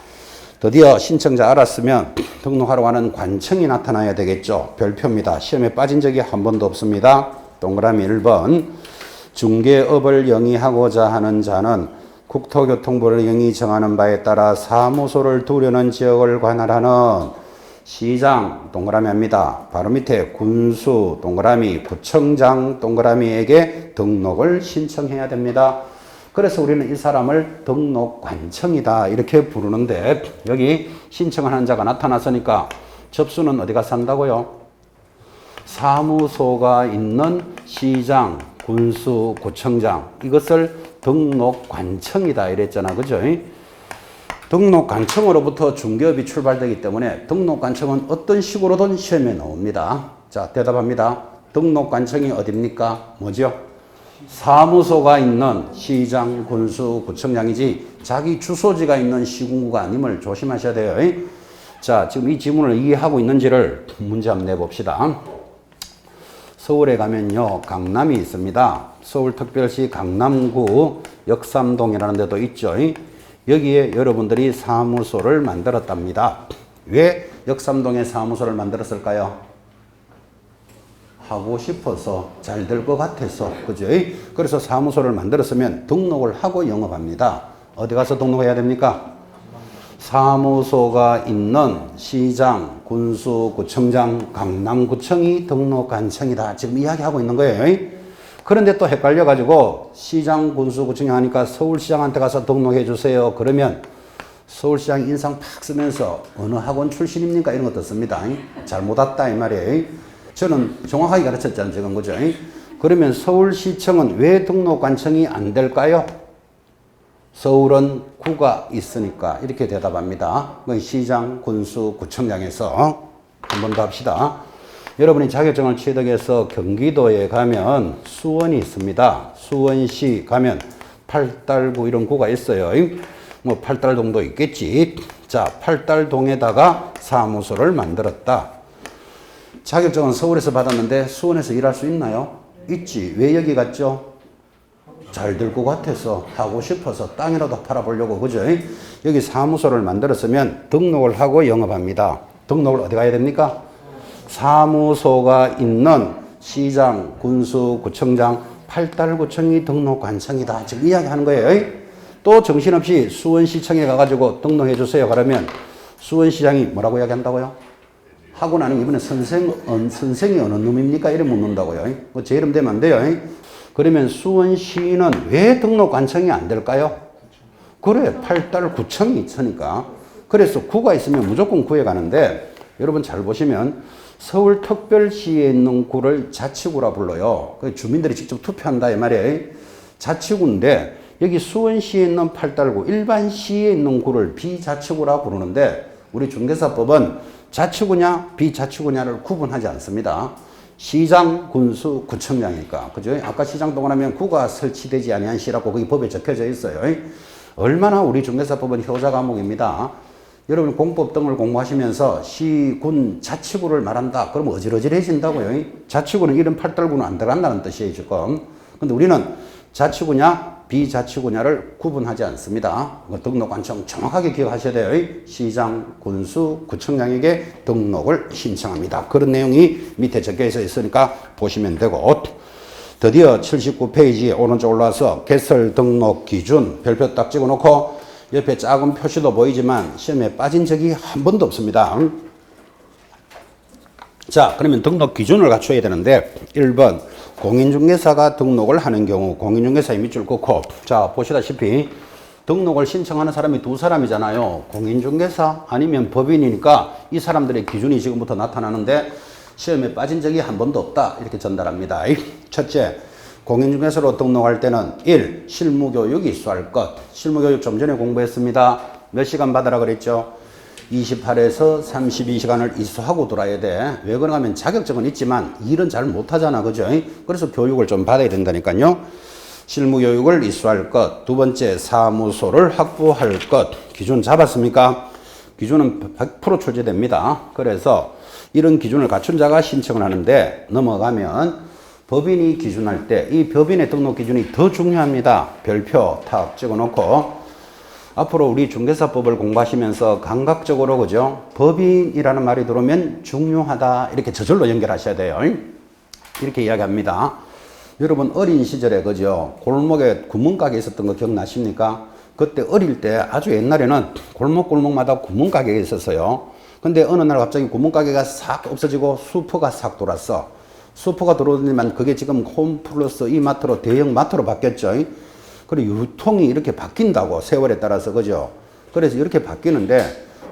드디어 신청자 알았으면 등록하러 가는 관청이 나타나야 되겠죠. 별표입니다. 시험에 빠진 적이 한 번도 없습니다. 동그라미 1번. 중개업을 영위하고자 하는 자는 국토교통부를 영위 정하는 바에 따라 사무소를 두려는 지역을 관할하는 시장 동그라미 합니다. 바로 밑에 군수 동그라미 구청장 동그라미에게 등록을 신청해야 됩니다. 그래서 우리는 이 사람을 등록관청이다 이렇게 부르는데 여기 신청하는 자가 나타났으니까 접수는 어디 가서 한다고요? 사무소가 있는 시장, 군수, 구청장 이것을 등록관청이다 이랬잖아. 그죠? 등록관청으로부터 중개업이 출발되기 때문에 등록관청은 어떤 식으로든 시험에 나옵니다. 자, 대답합니다. 등록관청이 어딥니까? 뭐죠? 사무소가 있는 시장, 군수, 구청장이지 자기 주소지가 있는 시군구가 아님을 조심하셔야 돼요. 자, 지금 이 지문을 이해하고 있는지를 문제 한번 내봅시다. 서울에 가면요, 강남이 있습니다. 서울특별시 강남구 역삼동이라는 데도 있죠. 여기에 여러분들이 사무소를 만들었답니다. 왜 역삼동에 사무소를 만들었을까요? 하고 싶어서 잘 될 것 같아서. 그죠? 그래서 사무소를 만들었으면 등록을 하고 영업합니다. 어디 가서 등록해야 됩니까? 사무소가 있는 시장, 군수, 구청장, 강남구청이 등록관청이다. 지금 이야기하고 있는 거예요. 그런데 또 헷갈려가지고 시장, 군수, 구청장 하니까 서울시장한테 가서 등록해 주세요. 그러면 서울시장 인상 팍 쓰면서 어느 학원 출신입니까? 이런 것도 씁니다. 잘못 왔다 이 말이에요. 저는 정확하게 가르쳤잖아요. 지금 그죠? 그러면 서울시청은 왜 등록관청이 안 될까요? 서울은 구가 있으니까 이렇게 대답합니다. 시장, 군수, 구청장에서 한 번 더 합시다. 여러분이 자격증을 취득해서 경기도에 가면 수원이 있습니다. 수원시 가면 팔달구 이런 구가 있어요. 뭐 팔달동도 있겠지. 자, 팔달동에다가 사무소를 만들었다. 자격증은 서울에서 받았는데 수원에서 일할 수 있나요? 있지. 왜 여기 갔죠? 잘 될 것 같아서 하고 싶어서 땅이라도 팔아보려고. 그죠? 여기 사무소를 만들었으면 등록을 하고 영업합니다. 등록을 어디 가야 됩니까? 사무소가 있는 시장, 군수, 구청장, 팔달구청이 등록관청이다. 지금 이야기하는 거예요. 또 정신없이 수원시청에 가가지고 등록해 주세요. 그러면 수원시장이 뭐라고 이야기한다고요? 하고 나는 이번에 선생이 어느 놈입니까? 이래 묻는다고요. 제 이름 되면 안 돼요. 그러면 수원시는 왜 등록관청이 안 될까요? 그래, 팔달구청이 있으니까. 그래서 구가 있으면 무조건 구에 가는데 여러분 잘 보시면 서울특별시에 있는 구를 자치구라 불러요. 주민들이 직접 투표한다 이 말이에요. 자치구인데 여기 수원시에 있는 팔달구 일반 시에 있는 구를 비자치구라 부르는데 우리 중개사법은 자치구냐 비자치구냐를 구분하지 않습니다. 시장, 군수, 구청장이니까. 그죠? 아까 시장 동원하면 구가 설치되지 아니한 시라고 거기 법에 적혀져 있어요. 얼마나 우리 중개사법은 효자 과목입니다. 여러분 공법 등을 공부하시면서 시, 군, 자치구를 말한다. 그러면 어지러지해진다고요. 자치구는 이런 팔달구는 안 들어간다는 뜻이에요, 지금. 근데 우리는 자치구냐, 비자치구냐를 구분하지 않습니다. 등록관청 정확하게 기억하셔야 돼요. 시장, 군수, 구청장에게 등록을 신청합니다. 그런 내용이 밑에 적혀 있으니까 보시면 되고. 드디어 79페이지에 오른쪽 올라와서 개설 등록 기준 별표 딱 찍어놓고 옆에 작은 표시도 보이지만 시험에 빠진 적이 한 번도 없습니다. 자, 그러면 등록 기준을 갖춰야 되는데 1번 공인중개사가 등록을 하는 경우 공인중개사의 밑줄 긋고 자 보시다시피 등록을 신청하는 사람이 두 사람이잖아요. 공인중개사 아니면 법인이니까 이 사람들의 기준이 지금부터 나타나는데 시험에 빠진 적이 한 번도 없다 이렇게 전달합니다. 첫째, 공인중개사로 등록할 때는 1. 실무교육 이수할 것. 실무교육 좀 전에 공부했습니다. 몇 시간 받으라 그랬죠? 28에서 32시간을 이수하고 돌아야 돼. 왜 그런가 하면 자격증은 있지만 일은 잘 못하잖아. 그죠? 그래서 교육을 좀 받아야 된다니까요. 실무교육을 이수할 것. 두 번째, 사무소를 확보할 것. 기준 잡았습니까? 기준은 100% 출제됩니다. 그래서 이런 기준을 갖춘 자가 신청을 하는데 넘어가면 법인이 기준할 때 이 법인의 등록 기준이 더 중요합니다. 별표 탁 찍어놓고 앞으로 우리 중개사법을 공부하시면서 감각적으로 그죠? 법인이라는 말이 들어오면 중요하다 이렇게 저절로 연결하셔야 돼요. 이렇게 이야기합니다. 여러분 어린 시절에 그죠? 골목에 구멍가게 있었던 거 기억나십니까? 그때 어릴 때 아주 옛날에는 골목골목마다 구멍가게가 있었어요. 근데 어느 날 갑자기 구멍가게가 싹 없어지고 슈퍼가 싹 돌았어. 슈퍼가 들어오지만 그게 지금 홈플러스 이마트로 대형 마트로 바뀌었죠. 그리고 유통이 이렇게 바뀐다고 세월에 따라서 그죠. 그래서 이렇게 바뀌는데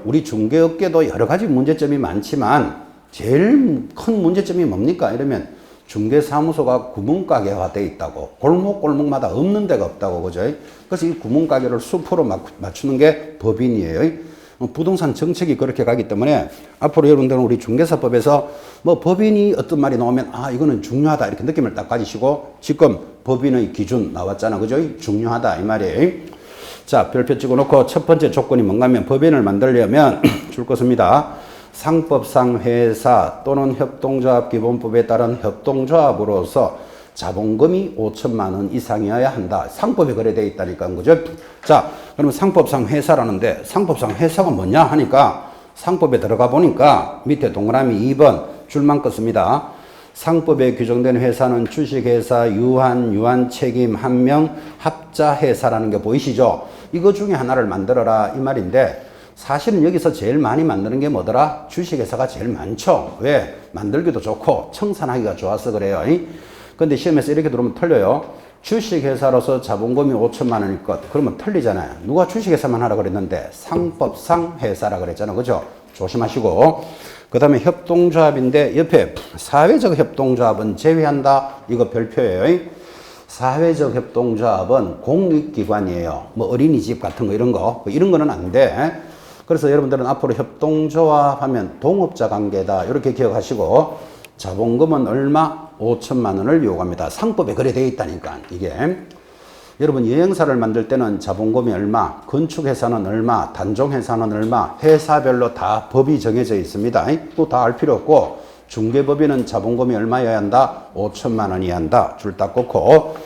우리 중개업계도 여러 가지 문제점이 많지만 제일 큰 문제점이 뭡니까? 이러면 중개사무소가 구멍가게화 돼 있다고. 골목골목마다 없는 데가 없다고 그죠. 그래서 이 구멍가게를 슈퍼로 맞추는 게 법인이에요. 부동산 정책이 그렇게 가기 때문에 앞으로 여러분들은 우리 중개사법에서 뭐 법인이 어떤 말이 나오면 아 이거는 중요하다 이렇게 느낌을 딱 가지시고 지금 법인의 기준 나왔잖아 그죠? 중요하다 이 말이에요. 자 별표 찍어놓고 첫 번째 조건이 뭔가 하면 법인을 만들려면 줄 것입니다. 상법상 회사 또는 협동조합 기본법에 따른 협동조합으로서 자본금이 5천만 원 이상이어야 한다. 상법에 그래 되어 있다니까 그죠? 자 그러면 상법상 회사라는데 상법상 회사가 뭐냐 하니까 상법에 들어가 보니까 밑에 동그라미 2번 줄만 껐습니다. 상법에 규정된 회사는 주식회사, 유한 책임, 한명, 합자회사라는 게 보이시죠? 이거 중에 하나를 만들어라 이 말인데 사실은 여기서 제일 많이 만드는 게 뭐더라? 주식회사가 제일 많죠. 왜? 만들기도 좋고 청산하기가 좋아서 그래요. 근데 시험에서 이렇게 들어오면 틀려요. 주식회사로서 자본금이 5천만 원일 것. 그러면 틀리잖아요. 누가 주식회사만 하라 그랬는데 상법상 회사라 그랬잖아요. 그죠? 조심하시고. 그 다음에 협동조합인데 옆에 사회적 협동조합은 제외한다. 이거 별표예요. 사회적 협동조합은 공익기관이에요. 뭐 어린이집 같은 거 이런 거. 이런 거는 안 돼. 그래서 여러분들은 앞으로 협동조합 하면 동업자 관계다. 이렇게 기억하시고 자본금은 얼마? 5천만 원을 요구합니다. 상법에 그래 되어 있다니까 이게. 여러분 여행사를 만들 때는 자본금이 얼마, 건축회사는 얼마, 단종회사는 얼마, 회사별로 다 법이 정해져 있습니다. 또 다 알 필요 없고 중개법인은 자본금이 얼마여야 한다? 5천만 원이어야 한다. 줄 딱 꽂고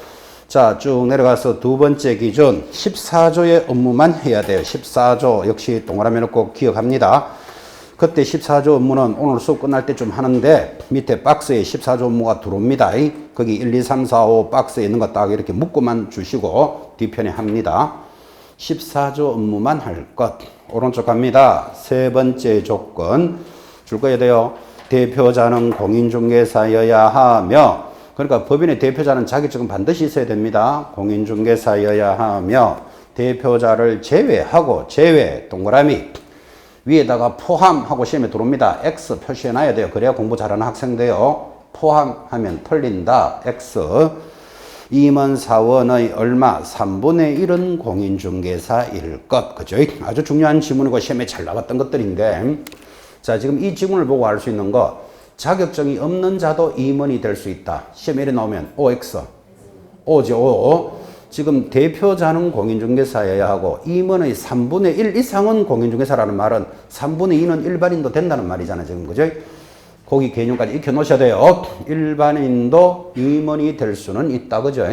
자 쭉 내려가서 두 번째 기준 14조의 업무만 해야 돼요. 14조 역시 동그라미 놓고 기억합니다. 그때 14조 업무는 오늘 수업 끝날 때쯤 하는데 밑에 박스에 14조 업무가 들어옵니다. 거기 1, 2, 3, 4, 5 박스에 있는 거 딱 이렇게 묶고만 주시고 뒤편에 합니다. 14조 업무만 할 것. 오른쪽 갑니다. 세 번째 조건 줄 거야 돼요. 대표자는 공인중개사여야 하며 그러니까 법인의 대표자는 자격증은 반드시 있어야 됩니다. 공인중개사여야 하며 대표자를 제외하고 제외 동그라미 위에다가 포함하고 시험에 들어옵니다. X 표시해놔야 돼요. 그래야 공부 잘하는 학생 돼요. 포함하면 틀린다. X. 임원 사원의 얼마? 3분의 1은 공인중개사일 것. 그죠? 아주 중요한 지문이고 시험에 잘 나왔던 것들인데 자 지금 이 지문을 보고 알 수 있는 거 자격증이 없는 자도 임원이 될 수 있다. 시험에 이래 나오면 OX. O죠. O. 지금 대표자는 공인중개사여야 하고 임원의 3분의 1 이상은 공인중개사라는 말은 3분의 2는 일반인도 된다는 말이잖아요. 지금 그죠? 거기 개념까지 익혀 놓으셔야 돼요. 일반인도 임원이 될 수는 있다. 그죠?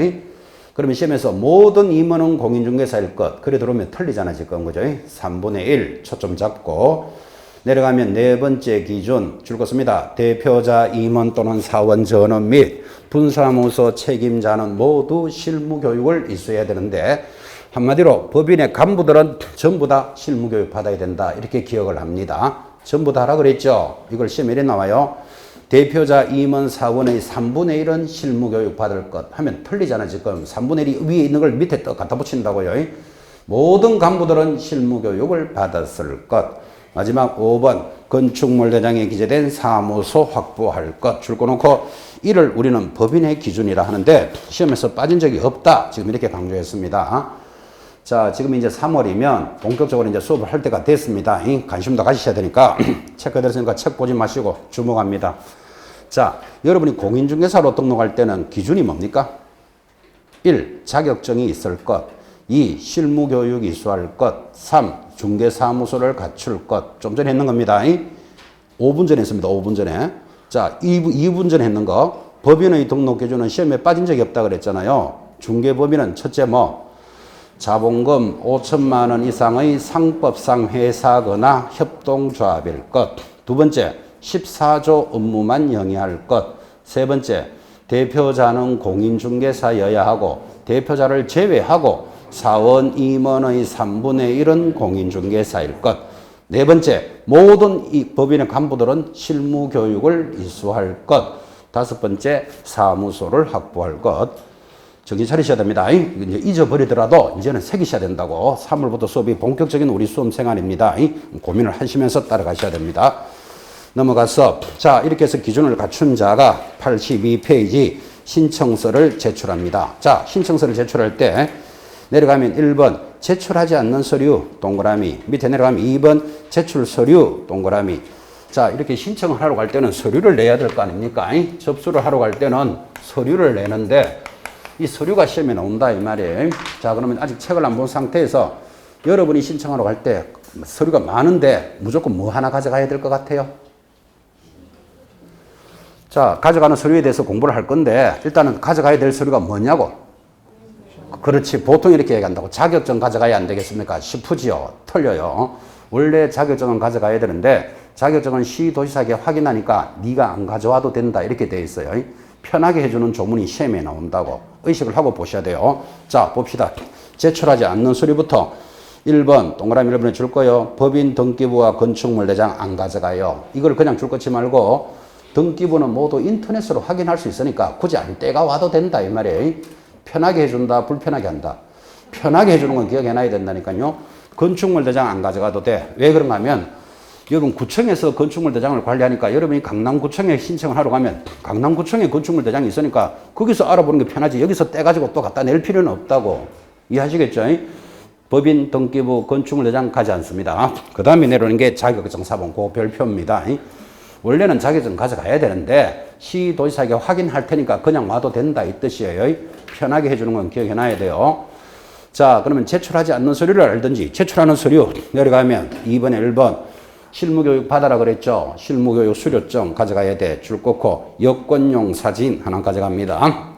그러면 시험에서 모든 임원은 공인중개사일 것. 그래 들어오면 틀리잖아. 지금 그죠? 3분의 1 초점 잡고 내려가면 네 번째 기준 줄 것입니다. 대표자, 임원 또는 사원 전원 및 분사무소 책임자는 모두 실무교육을 이수해야 되는데 한마디로 법인의 간부들은 전부 다 실무교육 받아야 된다. 이렇게 기억을 합니다. 전부 다 하라 그랬죠. 이걸 시험에 이래 나와요. 대표자 임원 사원의 3분의 1은 실무교육 받을 것 하면 틀리잖아. 지금 3분의 1이 위에 있는 걸 밑에 또 갖다 붙인다고요. 모든 간부들은 실무교육을 받았을 것. 마지막 5번 건축물 대장에 기재된 사무소 확보할 것 줄 거 놓고 이를 우리는 법인의 기준이라 하는데 시험에서 빠진 적이 없다. 지금 이렇게 강조했습니다. 자, 지금 이제 3월이면 본격적으로 이제 수업을 할 때가 됐습니다. 관심도 가지셔야 되니까 체크 들었으니까 책 보지 마시고 주목합니다. 자, 여러분이 공인중개사로 등록할 때는 기준이 뭡니까? 1. 자격증이 있을 것. 2. 실무교육 이수할 것. 3. 중개사무소를 갖출 것. 좀 전에 했는 겁니다. 5분 전에 했습니다. 5분 전에. 자, 2분 전에 했는 거. 법인의 등록 기준은 시험에 빠진 적이 없다 그랬잖아요. 중개법인은 첫째 자본금 5천만 원 이상의 상법상 회사거나 협동조합일 것. 두 번째, 14조 업무만 영위할 것. 세 번째, 대표자는 공인중개사여야 하고 대표자를 제외하고 사원 임원의 3분의 1은 공인중개사일 것. 네 번째, 모든 이 법인의 간부들은 실무교육을 이수할 것. 다섯 번째, 사무소를 확보할 것. 정신 차리셔야 됩니다. 이제 잊어버리더라도 이제는 새기셔야 된다고. 3월부터 수업이 본격적인 우리 수험 생활입니다. 고민을 하시면서 따라가셔야 됩니다. 넘어가서 자, 이렇게 해서 기준을 갖춘 자가 82페이지 신청서를 제출합니다. 자, 신청서를 제출할 때 내려가면 1번 제출하지 않는 서류 동그라미, 밑에 내려가면 2번 제출 서류 동그라미. 자, 이렇게 신청을 하러 갈 때는 서류를 내야 될 거 아닙니까? 접수를 하러 갈 때는 서류를 내는데 이 서류가 시험에 나온다 이 말이에요. 자, 그러면 아직 책을 안 본 상태에서 여러분이 신청하러 갈 때 서류가 많은데 무조건 뭐 하나 가져가야 될 것 같아요? 자, 가져가는 서류에 대해서 공부를 할 건데 일단은 가져가야 될 서류가 뭐냐고. 그렇지, 보통 이렇게 얘기한다고. 자격증 가져가야 안 되겠습니까? 싶으지요. 틀려요. 원래 자격증은 가져가야 되는데 자격증은 시도지사에게 확인하니까 네가 안 가져와도 된다 이렇게 돼 있어요. 편하게 해주는 조문이 시험에 나온다고 의식을 하고 보셔야 돼요. 자, 봅시다. 제출하지 않는 서류부터 1번 동그라미 1번에 줄 거예요. 법인 등기부와 건축물 대장 안 가져가요. 이걸 그냥 줄 것지 말고 등기부는 모두 인터넷으로 확인할 수 있으니까 굳이 안 때가 와도 된다 이 말이에요. 편하게 해준다, 불편하게 한다. 편하게 해주는 건 기억해놔야 된다니까요. 건축물 대장 안 가져가도 돼. 왜 그런가 하면 여러분 구청에서 건축물 대장을 관리하니까 여러분이 강남구청에 신청을 하러 가면 강남구청에 건축물 대장이 있으니까 거기서 알아보는 게 편하지 여기서 떼가지고 또 갖다 낼 필요는 없다고. 이해하시겠죠? 법인 등기부 건축물 대장 가지 않습니다. 그 다음에 내려오는 게 자격증 사본 그 별표입니다. 원래는 자격증 가져가야 되는데 시도지사에게 확인할 테니까 그냥 와도 된다 이 뜻이에요. 편하게 해주는 건 기억해놔야 돼요. 자, 그러면 제출하지 않는 서류를 알든지 제출하는 서류 내려가면 2번에 1번 실무교육 받아라 그랬죠. 실무교육 수료증 가져가야 돼. 줄 꽂고 여권용 사진 하나 가져갑니다.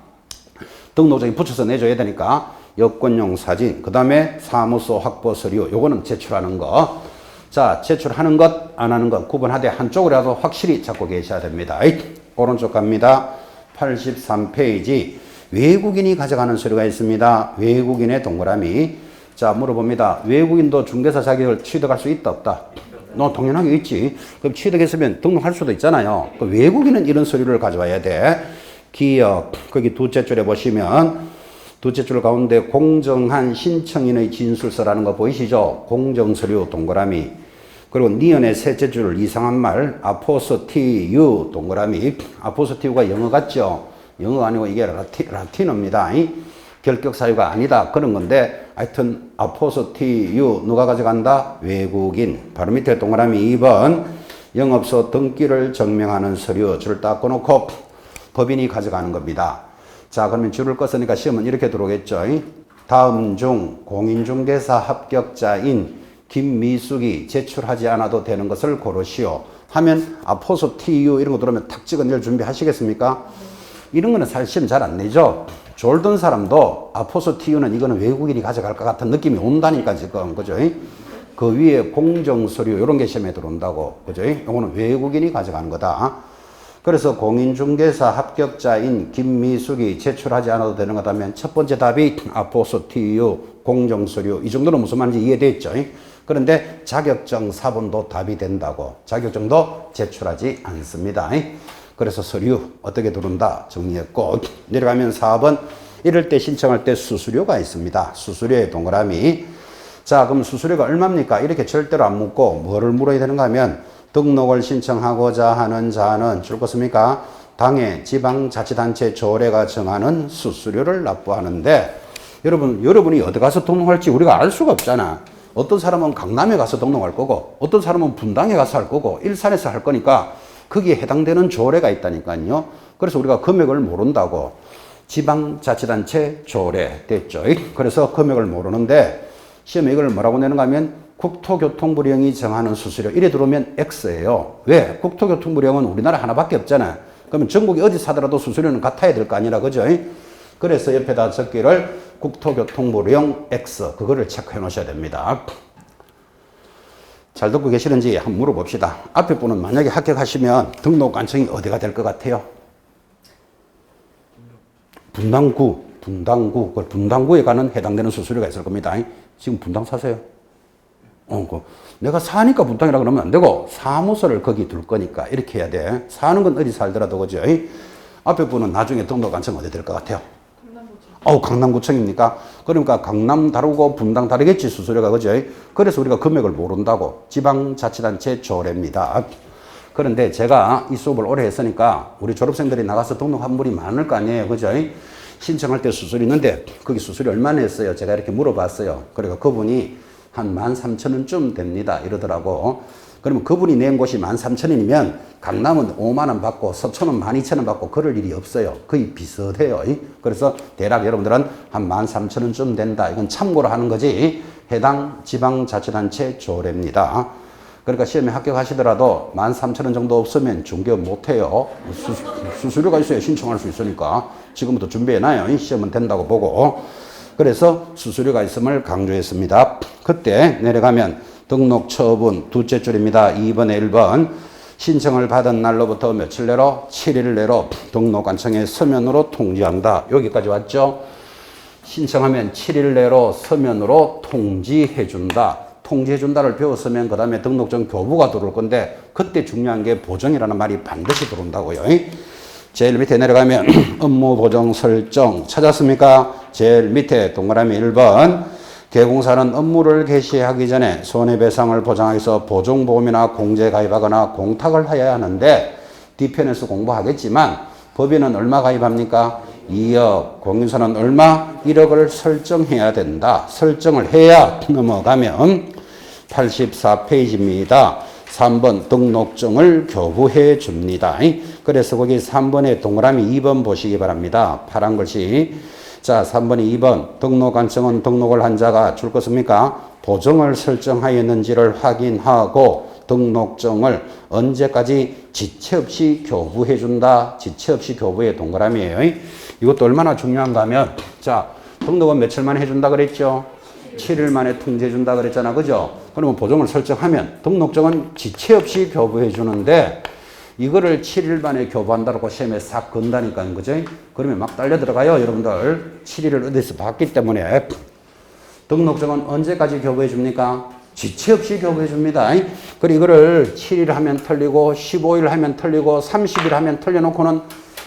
등록증에 붙여서 내줘야 되니까 여권용 사진. 그 다음에 사무소 확보 서류. 요거는 제출하는 거. 자, 제출하는 것, 안 하는 것 구분하되 한쪽으로라도 확실히 잡고 계셔야 됩니다. 오른쪽 갑니다. 83페이지. 외국인이 가져가는 서류가 있습니다. 외국인의 동그라미. 자, 물어봅니다. 외국인도 중개사 자격을 취득할 수 있다, 없다? 너 당연하게 있지. 그럼 취득했으면 등록할 수도 있잖아요. 그 외국인은 이런 서류를 가져와야 돼. 기억, 거기 두째 줄에 보시면 두째 줄 가운데 공정한 신청인의 진술서라는 거 보이시죠? 공정서류 동그라미. 그리고 니은의 셋째 줄 이상한 말 아포스티유 동그라미. 아포스티유가 영어 같죠? 영어가 아니고 이게 라틴어입니다. 결격 사유가 아니다 그런 건데 하여튼 아포스티유 누가 가져간다? 외국인. 바로 밑에 동그라미 2번 영업소 등기를 증명하는 서류 줄 딱 꺼놓고 법인이 가져가는 겁니다. 자, 그러면 줄을 껐으니까 시험은 이렇게 들어오겠죠. 다음 중 공인중개사 합격자인 김미숙이 제출하지 않아도 되는 것을 고르시오 하면 아포스티유 이런 거 들어오면 탁 찍어낼 준비하시겠습니까? 이런 거는 사실 시험 잘 안 내죠. 졸던 사람도 아포스티유는 이거는 외국인이 가져갈 것 같은 느낌이 온다니까 지금. 그죠? 그 위에 공정서류 이런 게 시험에 들어온다고. 그죠? 이거는 외국인이 가져가는 거다. 그래서 공인중개사 합격자인 김미숙이 제출하지 않아도 되는 거다면 첫 번째 답이 아포스티유, 공정서류 이 정도는 무슨 말인지 이해됐죠? 그런데 자격증 사본도 답이 된다고. 자격증도 제출하지 않습니다. 그래서 서류 어떻게 들어온다 정리했고, 내려가면 4번 이럴 때 신청할 때 수수료가 있습니다. 수수료의 동그라미. 자, 그럼 수수료가 얼마입니까? 이렇게 절대로 안 묻고 뭐를 물어야 되는가 하면 등록을 신청하고자 하는 자는 줄 것입니까? 당의 지방자치단체 조례가 정하는 수수료를 납부하는데, 여러분이 어디 가서 등록할지 우리가 알 수가 없잖아. 어떤 사람은 강남에 가서 등록할 거고, 어떤 사람은 분당에 가서 할 거고, 일산에서 할 거니까 거기에 해당되는 조례가 있다니까요. 그래서 우리가 금액을 모른다고. 지방자치단체 조례 됐죠. 그래서 금액을 모르는데 시험에 이걸 뭐라고 내는가 하면 국토교통부령이 정하는 수수료. 이래 들어오면 X예요. 왜? 국토교통부령은 우리나라 하나밖에 없잖아. 그러면 전국에 어디 사더라도 수수료는 같아야 될 거 아니라, 그죠? 그래서 옆에다 적기를 국토교통부령 X, 그거를 체크해 놓으셔야 됩니다. 잘 듣고 계시는지 한번 물어봅시다. 앞에 분은 만약에 합격하시면 등록 관청이 어디가 될 것 같아요? 분당구에 가는 해당되는 수수료가 있을 겁니다. 지금 분당 사세요? 내가 사니까 분당이라 그러면 안 되고, 사무소를 거기 둘 거니까 이렇게 해야 돼. 사는 건 어디 살더라도, 그죠? 앞에 분은 나중에 등록관청 어디 될 것 같아요? 강남구청입니까? 그러니까 강남 다르고 분당 다르겠지, 수수료가, 그죠? 그래서 우리가 금액을 모른다고. 지방자치단체 조례입니다. 그런데 제가 이 수업을 오래 했으니까 우리 졸업생들이 나가서 등록한 분이 많을 거 아니에요, 그죠? 신청할 때 수수료 있는데 거기 수수료 얼마나 했어요? 제가 이렇게 물어봤어요. 그러니까 그분이 한 13,000원쯤 됩니다 이러더라고. 그러면 그분이 낸 곳이 13,000원이면 강남은 5만 원 받고 서초는 12,000원 받고 그럴 일이 없어요. 거의 비슷해요. 그래서 대략 여러분들은 한 13,000원쯤 된다. 이건 참고로 하는 거지. 해당 지방자치단체 조례입니다. 그러니까 시험에 합격하시더라도 13,000원 정도 없으면 중개업 못해요. 수수료가 있어야 신청할 수 있으니까 지금부터 준비해놔요. 시험은 된다고 보고. 그래서 수수료가 있음을 강조했습니다. 그때 내려가면 등록 처분 둘째 줄입니다. 2번에 1번 신청을 받은 날로부터 며칠 내로 7일 내로 등록관청에 서면으로 통지한다. 여기까지 왔죠? 신청하면 7일 내로 서면으로 통지해준다. 통지해준다를 배웠으면 그 다음에 등록증 교부가 들어올 건데 그때 중요한 게 보정이라는 말이 반드시 들어온다고요. 제일 밑에 내려가면 업무 보정 설정 찾았습니까? 제일 밑에 동그라미 1번 개공사는 업무를 개시하기 전에 손해배상을 보장하기 위해서 보증보험이나 공제 가입하거나 공탁을 하여야 하는데 뒤편에서 공부하겠지만 법인은 얼마 가입합니까? 2억, 공인사는 얼마? 1억을 설정해야 된다. 설정을 해야 넘어가면 84페이지입니다. 3번 등록증을 교부해 줍니다. 그래서 거기 3번에 동그라미 2번 보시기 바랍니다. 파란 글씨. 자, 3번이 2번 등록관청은 등록을 한 자가 줄 것입니까? 보정을 설정하였는지를 확인하고 등록증을 언제까지 지체 없이 교부해 준다. 지체 없이 교부의 동그라미예요. 이것도 얼마나 중요한가 하면 자, 등록은 며칠 만에 해준다 그랬죠? 7일 만에 통지해 준다 그랬잖아. 그죠? 그러면 보정을 설정하면 등록증은 지체 없이 교부해 주는데 이거를 7일 만에 교부한다고 시험에 싹 건다니까, 그죠? 그러면 막 딸려 들어가요, 여러분들. 7일을 어디서 봤기 때문에. 등록증은 언제까지 교부해 줍니까? 지체 없이 교부해 줍니다. 그리고 이거를 7일 하면 틀리고, 15일 하면 틀리고, 30일 하면 틀려놓고는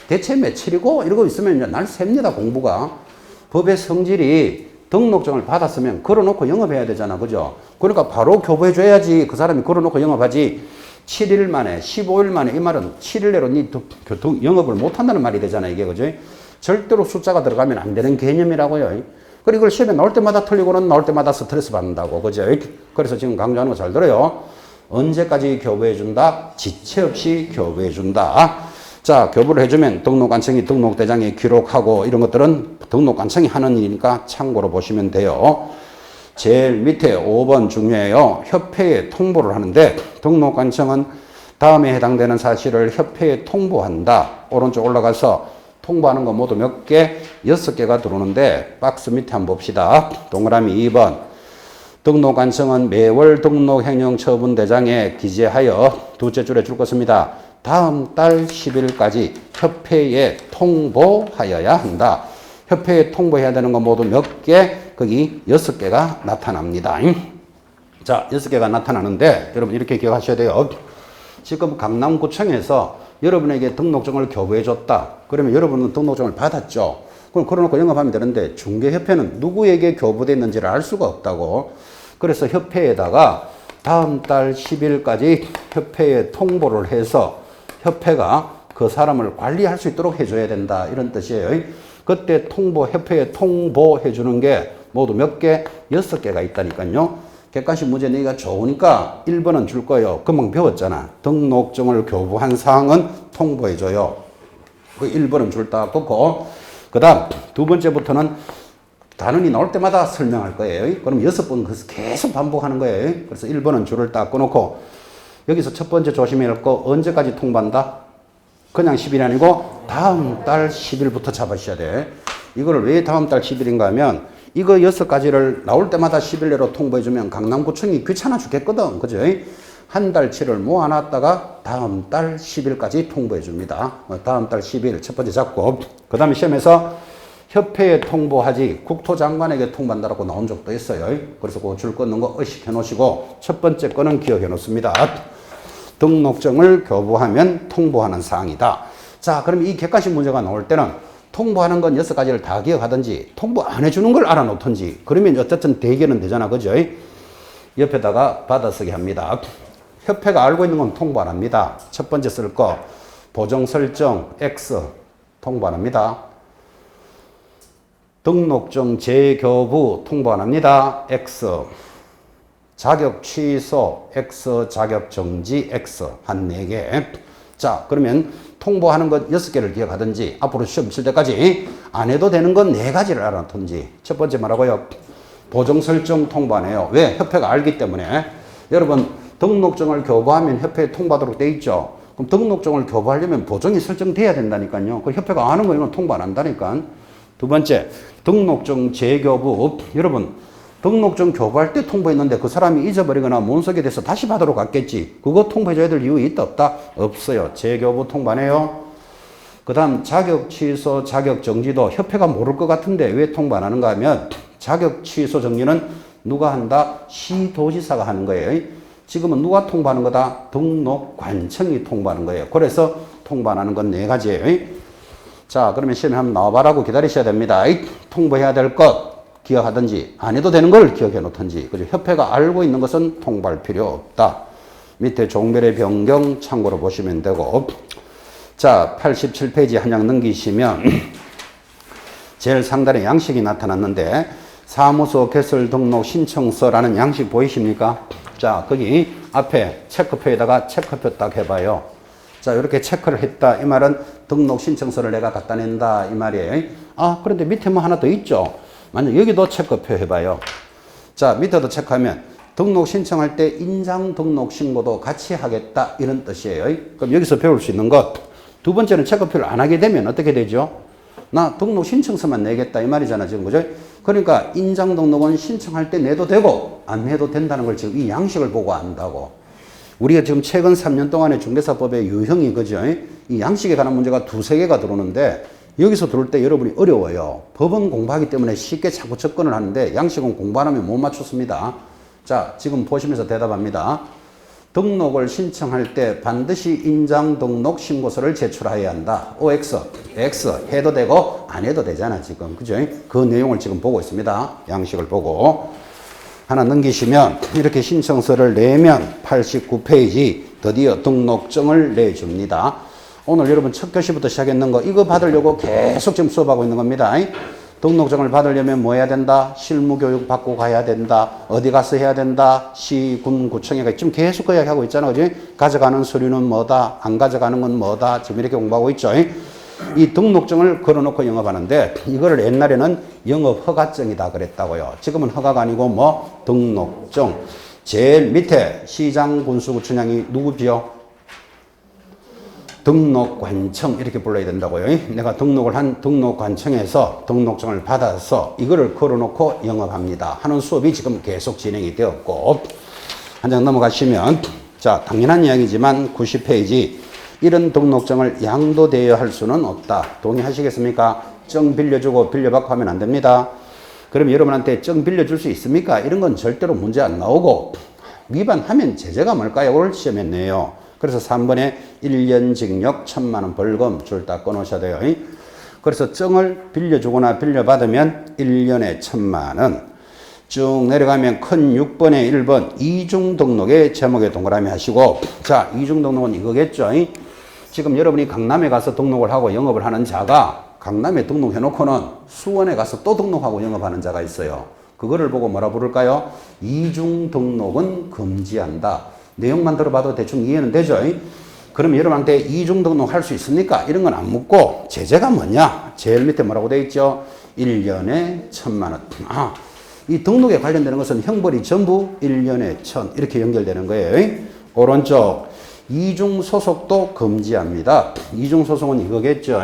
대체 며칠이고, 이러고 있으면 이제 날 셉니다, 공부가. 법의 성질이 등록증을 받았으면 걸어놓고 영업해야 되잖아, 그죠? 그러니까 바로 교부해 줘야지 그 사람이 걸어놓고 영업하지. 7일 만에, 15일 만에, 이 말은 7일 내로 니 영업을 못 한다는 말이 되잖아, 이게, 그죠? 절대로 숫자가 들어가면 안 되는 개념이라고요. 그리고 이걸 시험에 나올 때마다 틀리고는 나올 때마다 스트레스 받는다고, 그죠? 그래서 지금 강조하는 거 잘 들어요. 언제까지 교부해 준다? 지체 없이 교부해 준다. 자, 교부를 해주면 등록관청이 등록대장에 기록하고 이런 것들은 등록관청이 하는 일이니까 참고로 보시면 돼요. 제일 밑에 5번 중요해요. 협회에 통보를 하는데 등록관청은 다음에 해당되는 사실을 협회에 통보한다. 오른쪽 올라가서 통보하는 거 모두 몇 개? 6개가 들어오는데 박스 밑에 한번 봅시다. 동그라미 2번. 등록관청은 매월 등록행정처분대장에 기재하여 둘째 줄에 줄 것입니다. 다음 달 10일까지 협회에 통보하여야 한다. 협회에 통보해야 되는 거 모두 몇 개? 거기 6개가 나타납니다. 자, 6개가 나타나는데 여러분 이렇게 기억하셔야 돼요. 지금 강남구청에서 여러분에게 등록증을 교부해줬다. 그러면 여러분은 등록증을 받았죠. 그럼 걸어놓고 영업하면 되는데 중개협회는 누구에게 교부됐는지를 알 수가 없다고. 그래서 협회에다가 다음 달 10일까지 협회에 통보를 해서 협회가 그 사람을 관리할 수 있도록 해줘야 된다. 이런 뜻이에요. 그때 협회에 통보해 주는 게 모두 몇 개? 6개가 있다니까요. 객관식 문제 내기가 좋으니까 1번은 줄 거예요. 금방 배웠잖아. 등록증을 교부한 사항은 통보해 줘요. 그 1번은 줄 딱 끊고, 그 다음 두 번째부터는 단원이 나올 때마다 설명할 거예요. 그럼 6번 계속 반복하는 거예요. 그래서 1번은 줄을 딱 끊고, 여기서 첫 번째 조심해야 할 거, 언제까지 통보한다? 그냥 10일이 아니고 다음 달 10일부터 잡으셔야 돼. 이거를 왜 다음 달 10일인가 하면 이거 6가지를 나올 때마다 10일 내로 통보해주면 강남구청이 귀찮아 죽겠거든. 그죠? 한 달치를 모아놨다가 다음 달 10일까지 통보해줍니다. 다음 달 10일 첫 번째 잡고, 그 다음에 시험에서 협회에 통보하지 국토장관에게 통보한다라고 나온 적도 있어요. 그래서 그 줄 끊는 거 의식해 놓으시고 첫 번째 거는 기억해 놓습니다. 등록증을 교부하면 통보하는 사항이다. 자, 그럼 이 객관식 문제가 나올 때는 통보하는 건 6가지를 다 기억하든지 통보 안 해주는 걸 알아놓든지, 그러면 어쨌든 대결은 되잖아. 그죠? 옆에다가 받아쓰기 합니다. 협회가 알고 있는 건 통보 안 합니다. 첫 번째 쓸 거 보정 설정 X 통보 안 합니다. 등록증 재교부 통보 안 합니다. X. 자격 취소 X, 자격 정지 X 한 4개. 자, 그러면 통보하는 것 6개를 기억하든지 앞으로 시험 칠 때까지 안 해도 되는 건 4가지를 알아놓든지. 첫 번째 뭐라고요? 보정 설정 통보 안 해요. 왜? 협회가 알기 때문에. 여러분 등록증을 교부하면 협회에 통보하도록 돼 있죠. 그럼 등록증을 교부하려면 보정이 설정돼야 된다니까요. 그 협회가 아는 거 이건 통보 안 한다니까. 두 번째, 등록증 재교부. 여러분 등록증 교부할 때 통보했는데 그 사람이 잊어버리거나 문석에 대해서 다시 받으러 갔겠지. 그거 통보해줘야 될 이유 있다 없다? 없어요. 재교부 통보 안 해요. 그 다음 자격 취소, 자격 정지도 협회가 모를 것 같은데 왜 통보 안 하는가 하면 자격 취소 정지는 누가 한다? 시도지사가 하는 거예요. 지금은 누가 통보하는 거다? 등록관청이 통보하는 거예요. 그래서 통보 안 하는 건 4가지예요. 자, 그러면 시험에 한번 나와봐라고 기다리셔야 됩니다. 통보해야 될 것 기억하든지 안 해도 되는 걸 기억해 놓든지. 그죠? 협회가 알고 있는 것은 통보할 필요 없다. 밑에 종별의 변경 참고로 보시면 되고. 자, 87페이지 한 장 넘기시면 제일 상단에 양식이 나타났는데 사무소 개설 등록 신청서라는 양식 보이십니까? 자, 거기 앞에 체크표에다가 체크표 딱 해봐요. 자, 이렇게 체크를 했다. 이 말은 등록 신청서를 내가 갖다 낸다. 이 말이에요. 아, 그런데 밑에 뭐 하나 더 있죠? 만약 여기도 체크표 해봐요. 자, 밑에도 체크하면 등록 신청할 때 인장 등록 신고도 같이 하겠다. 이런 뜻이에요. 그럼 여기서 배울 수 있는 것. 두 번째는 체크표를 안 하게 되면 어떻게 되죠? 나 등록 신청서만 내겠다. 이 말이잖아. 지금 그죠? 그러니까 인장 등록은 신청할 때 내도 되고 안 내도 된다는 걸 지금 이 양식을 보고 안다고. 우리가 지금 최근 3년 동안의 중개사법의 유형이 그죠? 이 양식에 관한 문제가 2-3개가 들어오는데 여기서 들어올 때 여러분이 어려워요. 법은 공부하기 때문에 쉽게 자꾸 접근을 하는데 양식은 공부 안 하면 못 맞췄습니다. 자, 지금 보시면서 대답합니다. 등록을 신청할 때 반드시 인장 등록 신고서를 제출해야 한다. OX, X 해도 되고 안 해도 되잖아 지금. 그죠? 그 내용을 지금 보고 있습니다. 양식을 보고. 하나 넘기시면 이렇게 신청서를 내면 89페이지 드디어 등록증을 내줍니다. 오늘 여러분 첫 교시부터 시작했는 거 이거 받으려고 계속 지금 수업하고 있는 겁니다. 등록증을 받으려면 뭐 해야 된다? 실무교육 받고 가야 된다. 어디 가서 해야 된다? 시, 군, 구청에 가. 지금 계속 그 이야기 하고 있잖아. 그지? 가져가는 서류는 뭐다? 안 가져가는 건 뭐다? 지금 이렇게 공부하고 있죠. 이 등록증을 걸어놓고 영업하는데 이거를 옛날에는 영업 허가증이다 그랬다고요. 지금은 허가가 아니고 뭐 등록증. 제일 밑에 시장, 군수, 구청장이 누구지요? 등록관청 이렇게 불러야 된다고요. 내가 등록을 한 등록관청에서 등록증을 받아서 이거를 걸어놓고 영업합니다 하는 수업이 지금 계속 진행이 되었고, 한 장 넘어가시면 자, 당연한 이야기지만 90페이지 이런 등록증을 양도되어야 할 수는 없다. 동의하시겠습니까? 정 빌려주고 빌려받고 하면 안 됩니다. 그럼 여러분한테 정 빌려줄 수 있습니까? 이런 건 절대로 문제 안 나오고 위반하면 제재가 뭘까요? 올 시험에 내요. 그래서 3번에 1년 징역 1,000만 원 벌금 줄 다 꺼놓으셔야 돼요. 그래서 증을 빌려주거나 빌려받으면 1년에 1,000만 원. 쭉 내려가면 큰 6번에 1번 이중 등록의 제목에 동그라미 하시고, 자, 이중 등록은 이거겠죠. 지금 여러분이 강남에 가서 등록을 하고 영업을 하는 자가 강남에 등록해놓고는 수원에 가서 또 등록하고 영업하는 자가 있어요. 그거를 보고 뭐라 부를까요? 이중 등록은 금지한다. 내용만 들어봐도 대충 이해는 되죠. 그럼 여러분한테 이중 등록 할 수 있습니까? 이런 건 안 묻고 제재가 뭐냐? 제일 밑에 뭐라고 되어 있죠? 1년에 1,000만 원. 이 등록에 관련되는 것은 형벌이 전부 1년에 1,000 이렇게 연결되는 거예요. 오른쪽 이중 소속도 금지합니다. 이중 소속은 이거겠죠.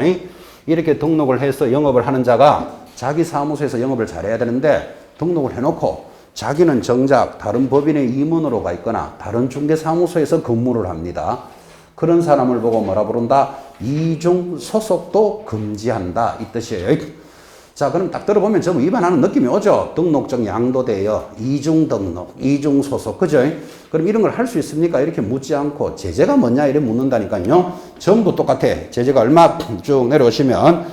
이렇게 등록을 해서 영업을 하는 자가 자기 사무소에서 영업을 잘해야 되는데 등록을 해놓고 자기는 정작 다른 법인의 임원으로 가 있거나 다른 중개사무소에서 근무를 합니다. 그런 사람을 보고 뭐라 부른다? 이중 소속도 금지한다 이 뜻이에요. 자, 그럼 딱 들어보면 전부 위반하는 느낌이 오죠. 등록증 양도되어 이중 등록, 이중 소속, 그죠? 그럼 이런 걸 할 수 있습니까? 이렇게 묻지 않고 제재가 뭐냐 이렇게 묻는다니까요. 전부 똑같아. 제재가 얼마? 쭉 내려오시면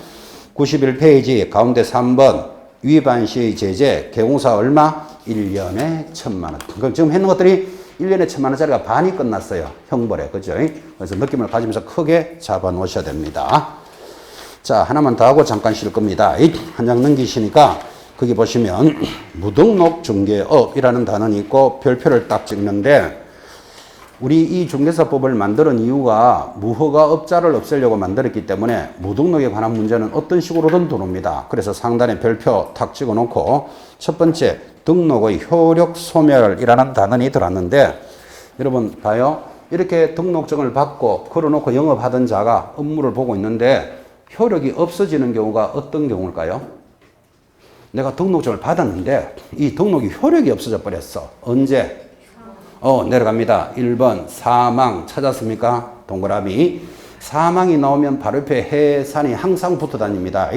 91페이지 가운데 3번 위반 시 제재 개공사 얼마? 1년에 1,000만 원. 그럼 지금 했는 것들이 1년에 1,000만 원짜리가 반이 끝났어요. 형벌에, 그죠? 그래서 느낌을 가지면서 크게 잡아 놓으셔야 됩니다. 자, 하나만 더 하고 잠깐 쉴 겁니다. 한 장 넘기시니까 거기 보시면 무등록 중개업이라는 단어는 있고 별표를 딱 찍는데, 우리 이 중개사법을 만드는 이유가 무허가업자를 없애려고 만들었기 때문에 무등록에 관한 문제는 어떤 식으로든 들어옵니다. 그래서 상단에 별표 탁 찍어 놓고 첫 번째 등록의 효력 소멸이라는 단원이 들어왔는데, 여러분 봐요. 이렇게 등록증을 받고 걸어놓고 영업하던 자가 업무를 보고 있는데 효력이 없어지는 경우가 어떤 경우일까요? 내가 등록증을 받았는데 이 등록이 효력이 없어져 버렸어. 언제? 내려갑니다. 1번 사망 찾았습니까? 동그라미. 사망이 나오면 바로 옆에 해산이 항상 붙어 다닙니다.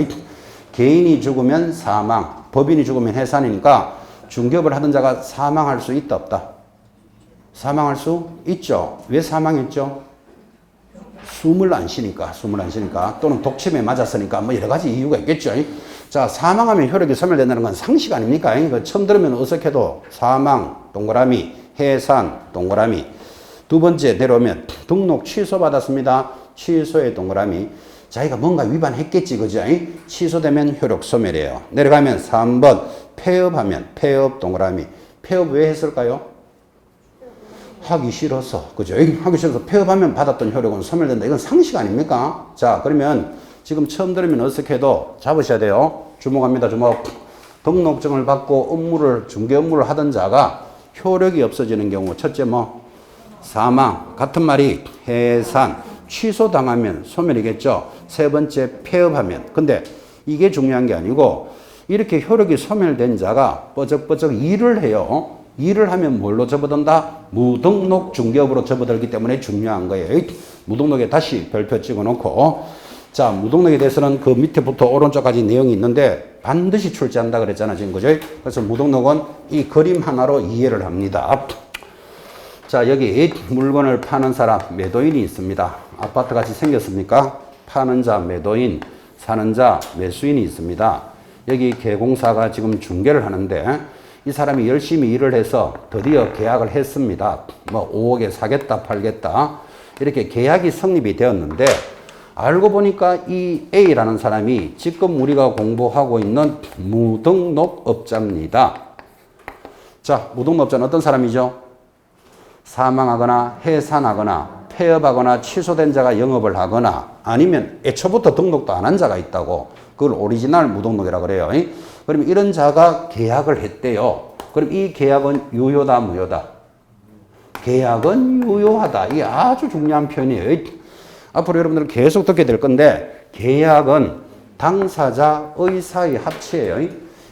개인이 죽으면 사망, 법인이 죽으면 해산이니까 중개업을 하던 자가 사망할 수 있다 없다? 사망할 수 있죠. 왜 사망했죠? 숨을 안 쉬니까, 또는 독침에 맞았으니까 뭐 여러 가지 이유가 있겠죠. 자, 사망하면 효력이 소멸된다는 건 상식 아닙니까? 처음 들으면 어색해도 사망, 동그라미, 해산, 동그라미. 두 번째 내려오면 등록 취소받았습니다. 취소의 동그라미. 자기가 뭔가 위반했겠지, 그죠? 취소되면 효력 소멸이에요. 내려가면 3번 폐업하면 폐업 동그라미. 폐업 왜 했을까요? 하기 싫어서, 그죠? 하기 싫어서 폐업하면 받았던 효력은 소멸된다. 이건 상식 아닙니까? 자, 그러면 지금 처음 들으면 어색해도 잡으셔야 돼요. 주목합니다, 주목. 등록증을 받고 중개 업무를 하던 자가 효력이 없어지는 경우, 첫째 뭐? 사망. 같은 말이 해산. 취소당하면 소멸이겠죠. 세 번째 폐업하면. 근데 이게 중요한 게 아니고, 이렇게 효력이 소멸된 자가 뻐쩍뻐쩍 일을 해요. 일을 하면 뭘로 접어든다? 무등록 중개업으로 접어들기 때문에 중요한 거예요. 무등록에 다시 별표 찍어 놓고, 자, 무등록에 대해서는 그 밑에부터 오른쪽까지 내용이 있는데 반드시 출제한다 그랬잖아, 지금, 그죠? 그래서 무등록은 이 그림 하나로 이해를 합니다. 자, 여기 물건을 파는 사람, 매도인이 있습니다. 아파트 같이 생겼습니까? 파는 자, 매도인, 사는 자, 매수인이 있습니다. 여기 개공사가 지금 중개를 하는데 이 사람이 열심히 일을 해서 드디어 계약을 했습니다. 뭐 5억에 사겠다, 팔겠다. 이렇게 계약이 성립이 되었는데 알고 보니까 이 A라는 사람이 지금 우리가 공부하고 있는 무등록업자입니다. 자, 무등록업자는 어떤 사람이죠? 사망하거나 해산하거나 폐업하거나 취소된 자가 영업을 하거나 아니면 애초부터 등록도 안 한 자가 있다고. 그걸 오리지널 무등록이라고 그래요. 그러면 이런 자가 계약을 했대요. 그럼 이 계약은 유효다, 무효다? 계약은 유효하다. 이게 아주 중요한 표현이에요. 앞으로 여러분들은 계속 듣게 될 건데, 계약은 당사자 의사의 합치예요.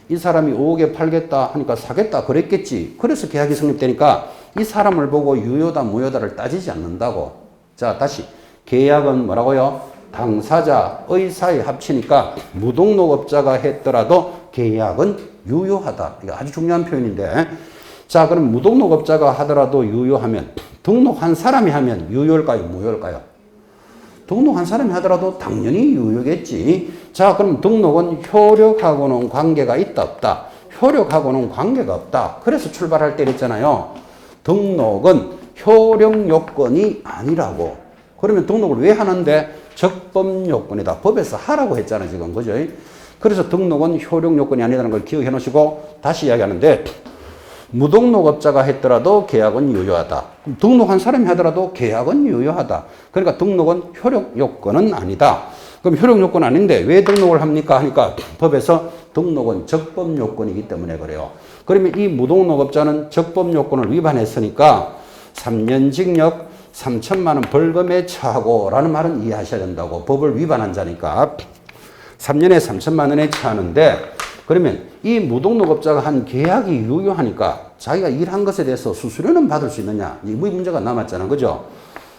이 사람이 5억에 팔겠다 하니까 사겠다 그랬겠지. 그래서 계약이 성립되니까 이 사람을 보고 유효다, 무효다를 따지지 않는다고. 자, 다시. 계약은 뭐라고요? 당사자 의사의 합치니까 무등록업자가 했더라도 계약은 유효하다. 이게 아주 중요한 표현인데, 자, 그럼 무등록업자가 하더라도 유효하면 등록한 사람이 하면 유효일까요? 무효일까요? 등록한 사람이 하더라도 당연히 유효겠지. 자, 그럼 등록은 효력하고는 관계가 있다, 없다? 효력하고는 관계가 없다. 그래서 출발할 때 그랬잖아요. 등록은 효력 요건이 아니라고. 그러면 등록을 왜 하는데? 적법 요건이다. 법에서 하라고 했잖아요, 지금. 그죠? 그래서 등록은 효력 요건이 아니라는 걸 기억해 놓으시고 다시 이야기하는데, 무등록업자가 했더라도 계약은 유효하다. 등록한 사람이 하더라도 계약은 유효하다. 그러니까 등록은 효력 요건은 아니다. 그럼 효력 요건 아닌데 왜 등록을 합니까? 하니까 법에서 등록은 적법 요건이기 때문에 그래요. 그러면 이 무등록업자는 적법 요건을 위반했으니까 3년 징역 3천만 원 벌금에 처하고 라는 말은 이해하셔야 된다고. 법을 위반한 자니까 3년에 3천만 원에 처하는데, 그러면 이 무등록업자가 한 계약이 유효하니까 자기가 일한 것에 대해서 수수료는 받을 수 있느냐? 이 문제가 남았잖아. 그죠?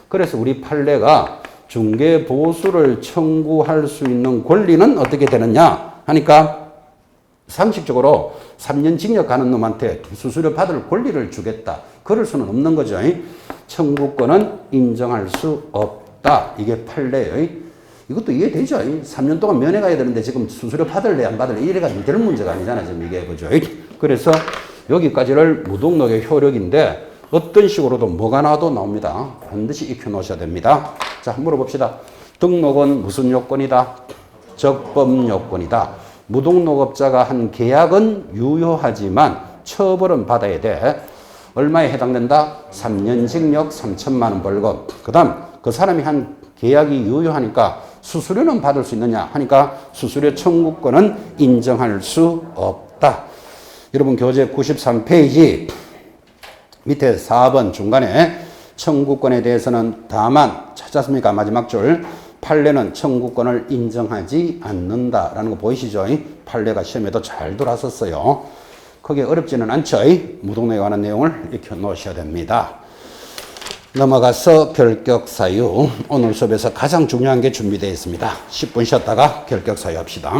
그래서 우리 판례가 중개보수를 청구할 수 있는 권리는 어떻게 되느냐? 하니까 상식적으로 3년 징역 가는 놈한테 수수료 받을 권리를 주겠다. 그럴 수는 없는 거죠. 청구권은 인정할 수 없다. 이게 판례예요. 이것도 이해되죠? 3년 동안 면회가야 되는데 지금 수수료 받을래 안 받을래 이래가 될 문제가 아니잖아요. 지금 이게 그죠? 그래서 여기까지를 무등록의 효력인데 어떤 식으로도 뭐가 나와도 나옵니다. 반드시 익혀 놓으셔야 됩니다. 자, 한번 물어봅시다. 등록은 무슨 요건이다? 적법 요건이다. 무등록업자가 한 계약은 유효하지만 처벌은 받아야 돼. 얼마에 해당된다? 3년 징역 3천만 원 벌금. 그 다음 그 사람이 한 계약이 유효하니까 수수료는 받을 수 있느냐 하니까 수수료 청구권은 인정할 수 없다. 여러분 교재 93페이지 밑에 4번 중간에 청구권에 대해서는 다만 찾았습니까? 마지막 줄. 판례는 청구권을 인정하지 않는다라는 거 보이시죠? 판례가 시험에도 잘 들어왔었어요. 크게 어렵지는 않죠? 무등록에 관한 내용을 익혀 놓으셔야 됩니다. 넘어가서 결격 사유. 오늘 수업에서 가장 중요한 게 준비되어 있습니다. 10분 쉬었다가 결격 사유 합시다.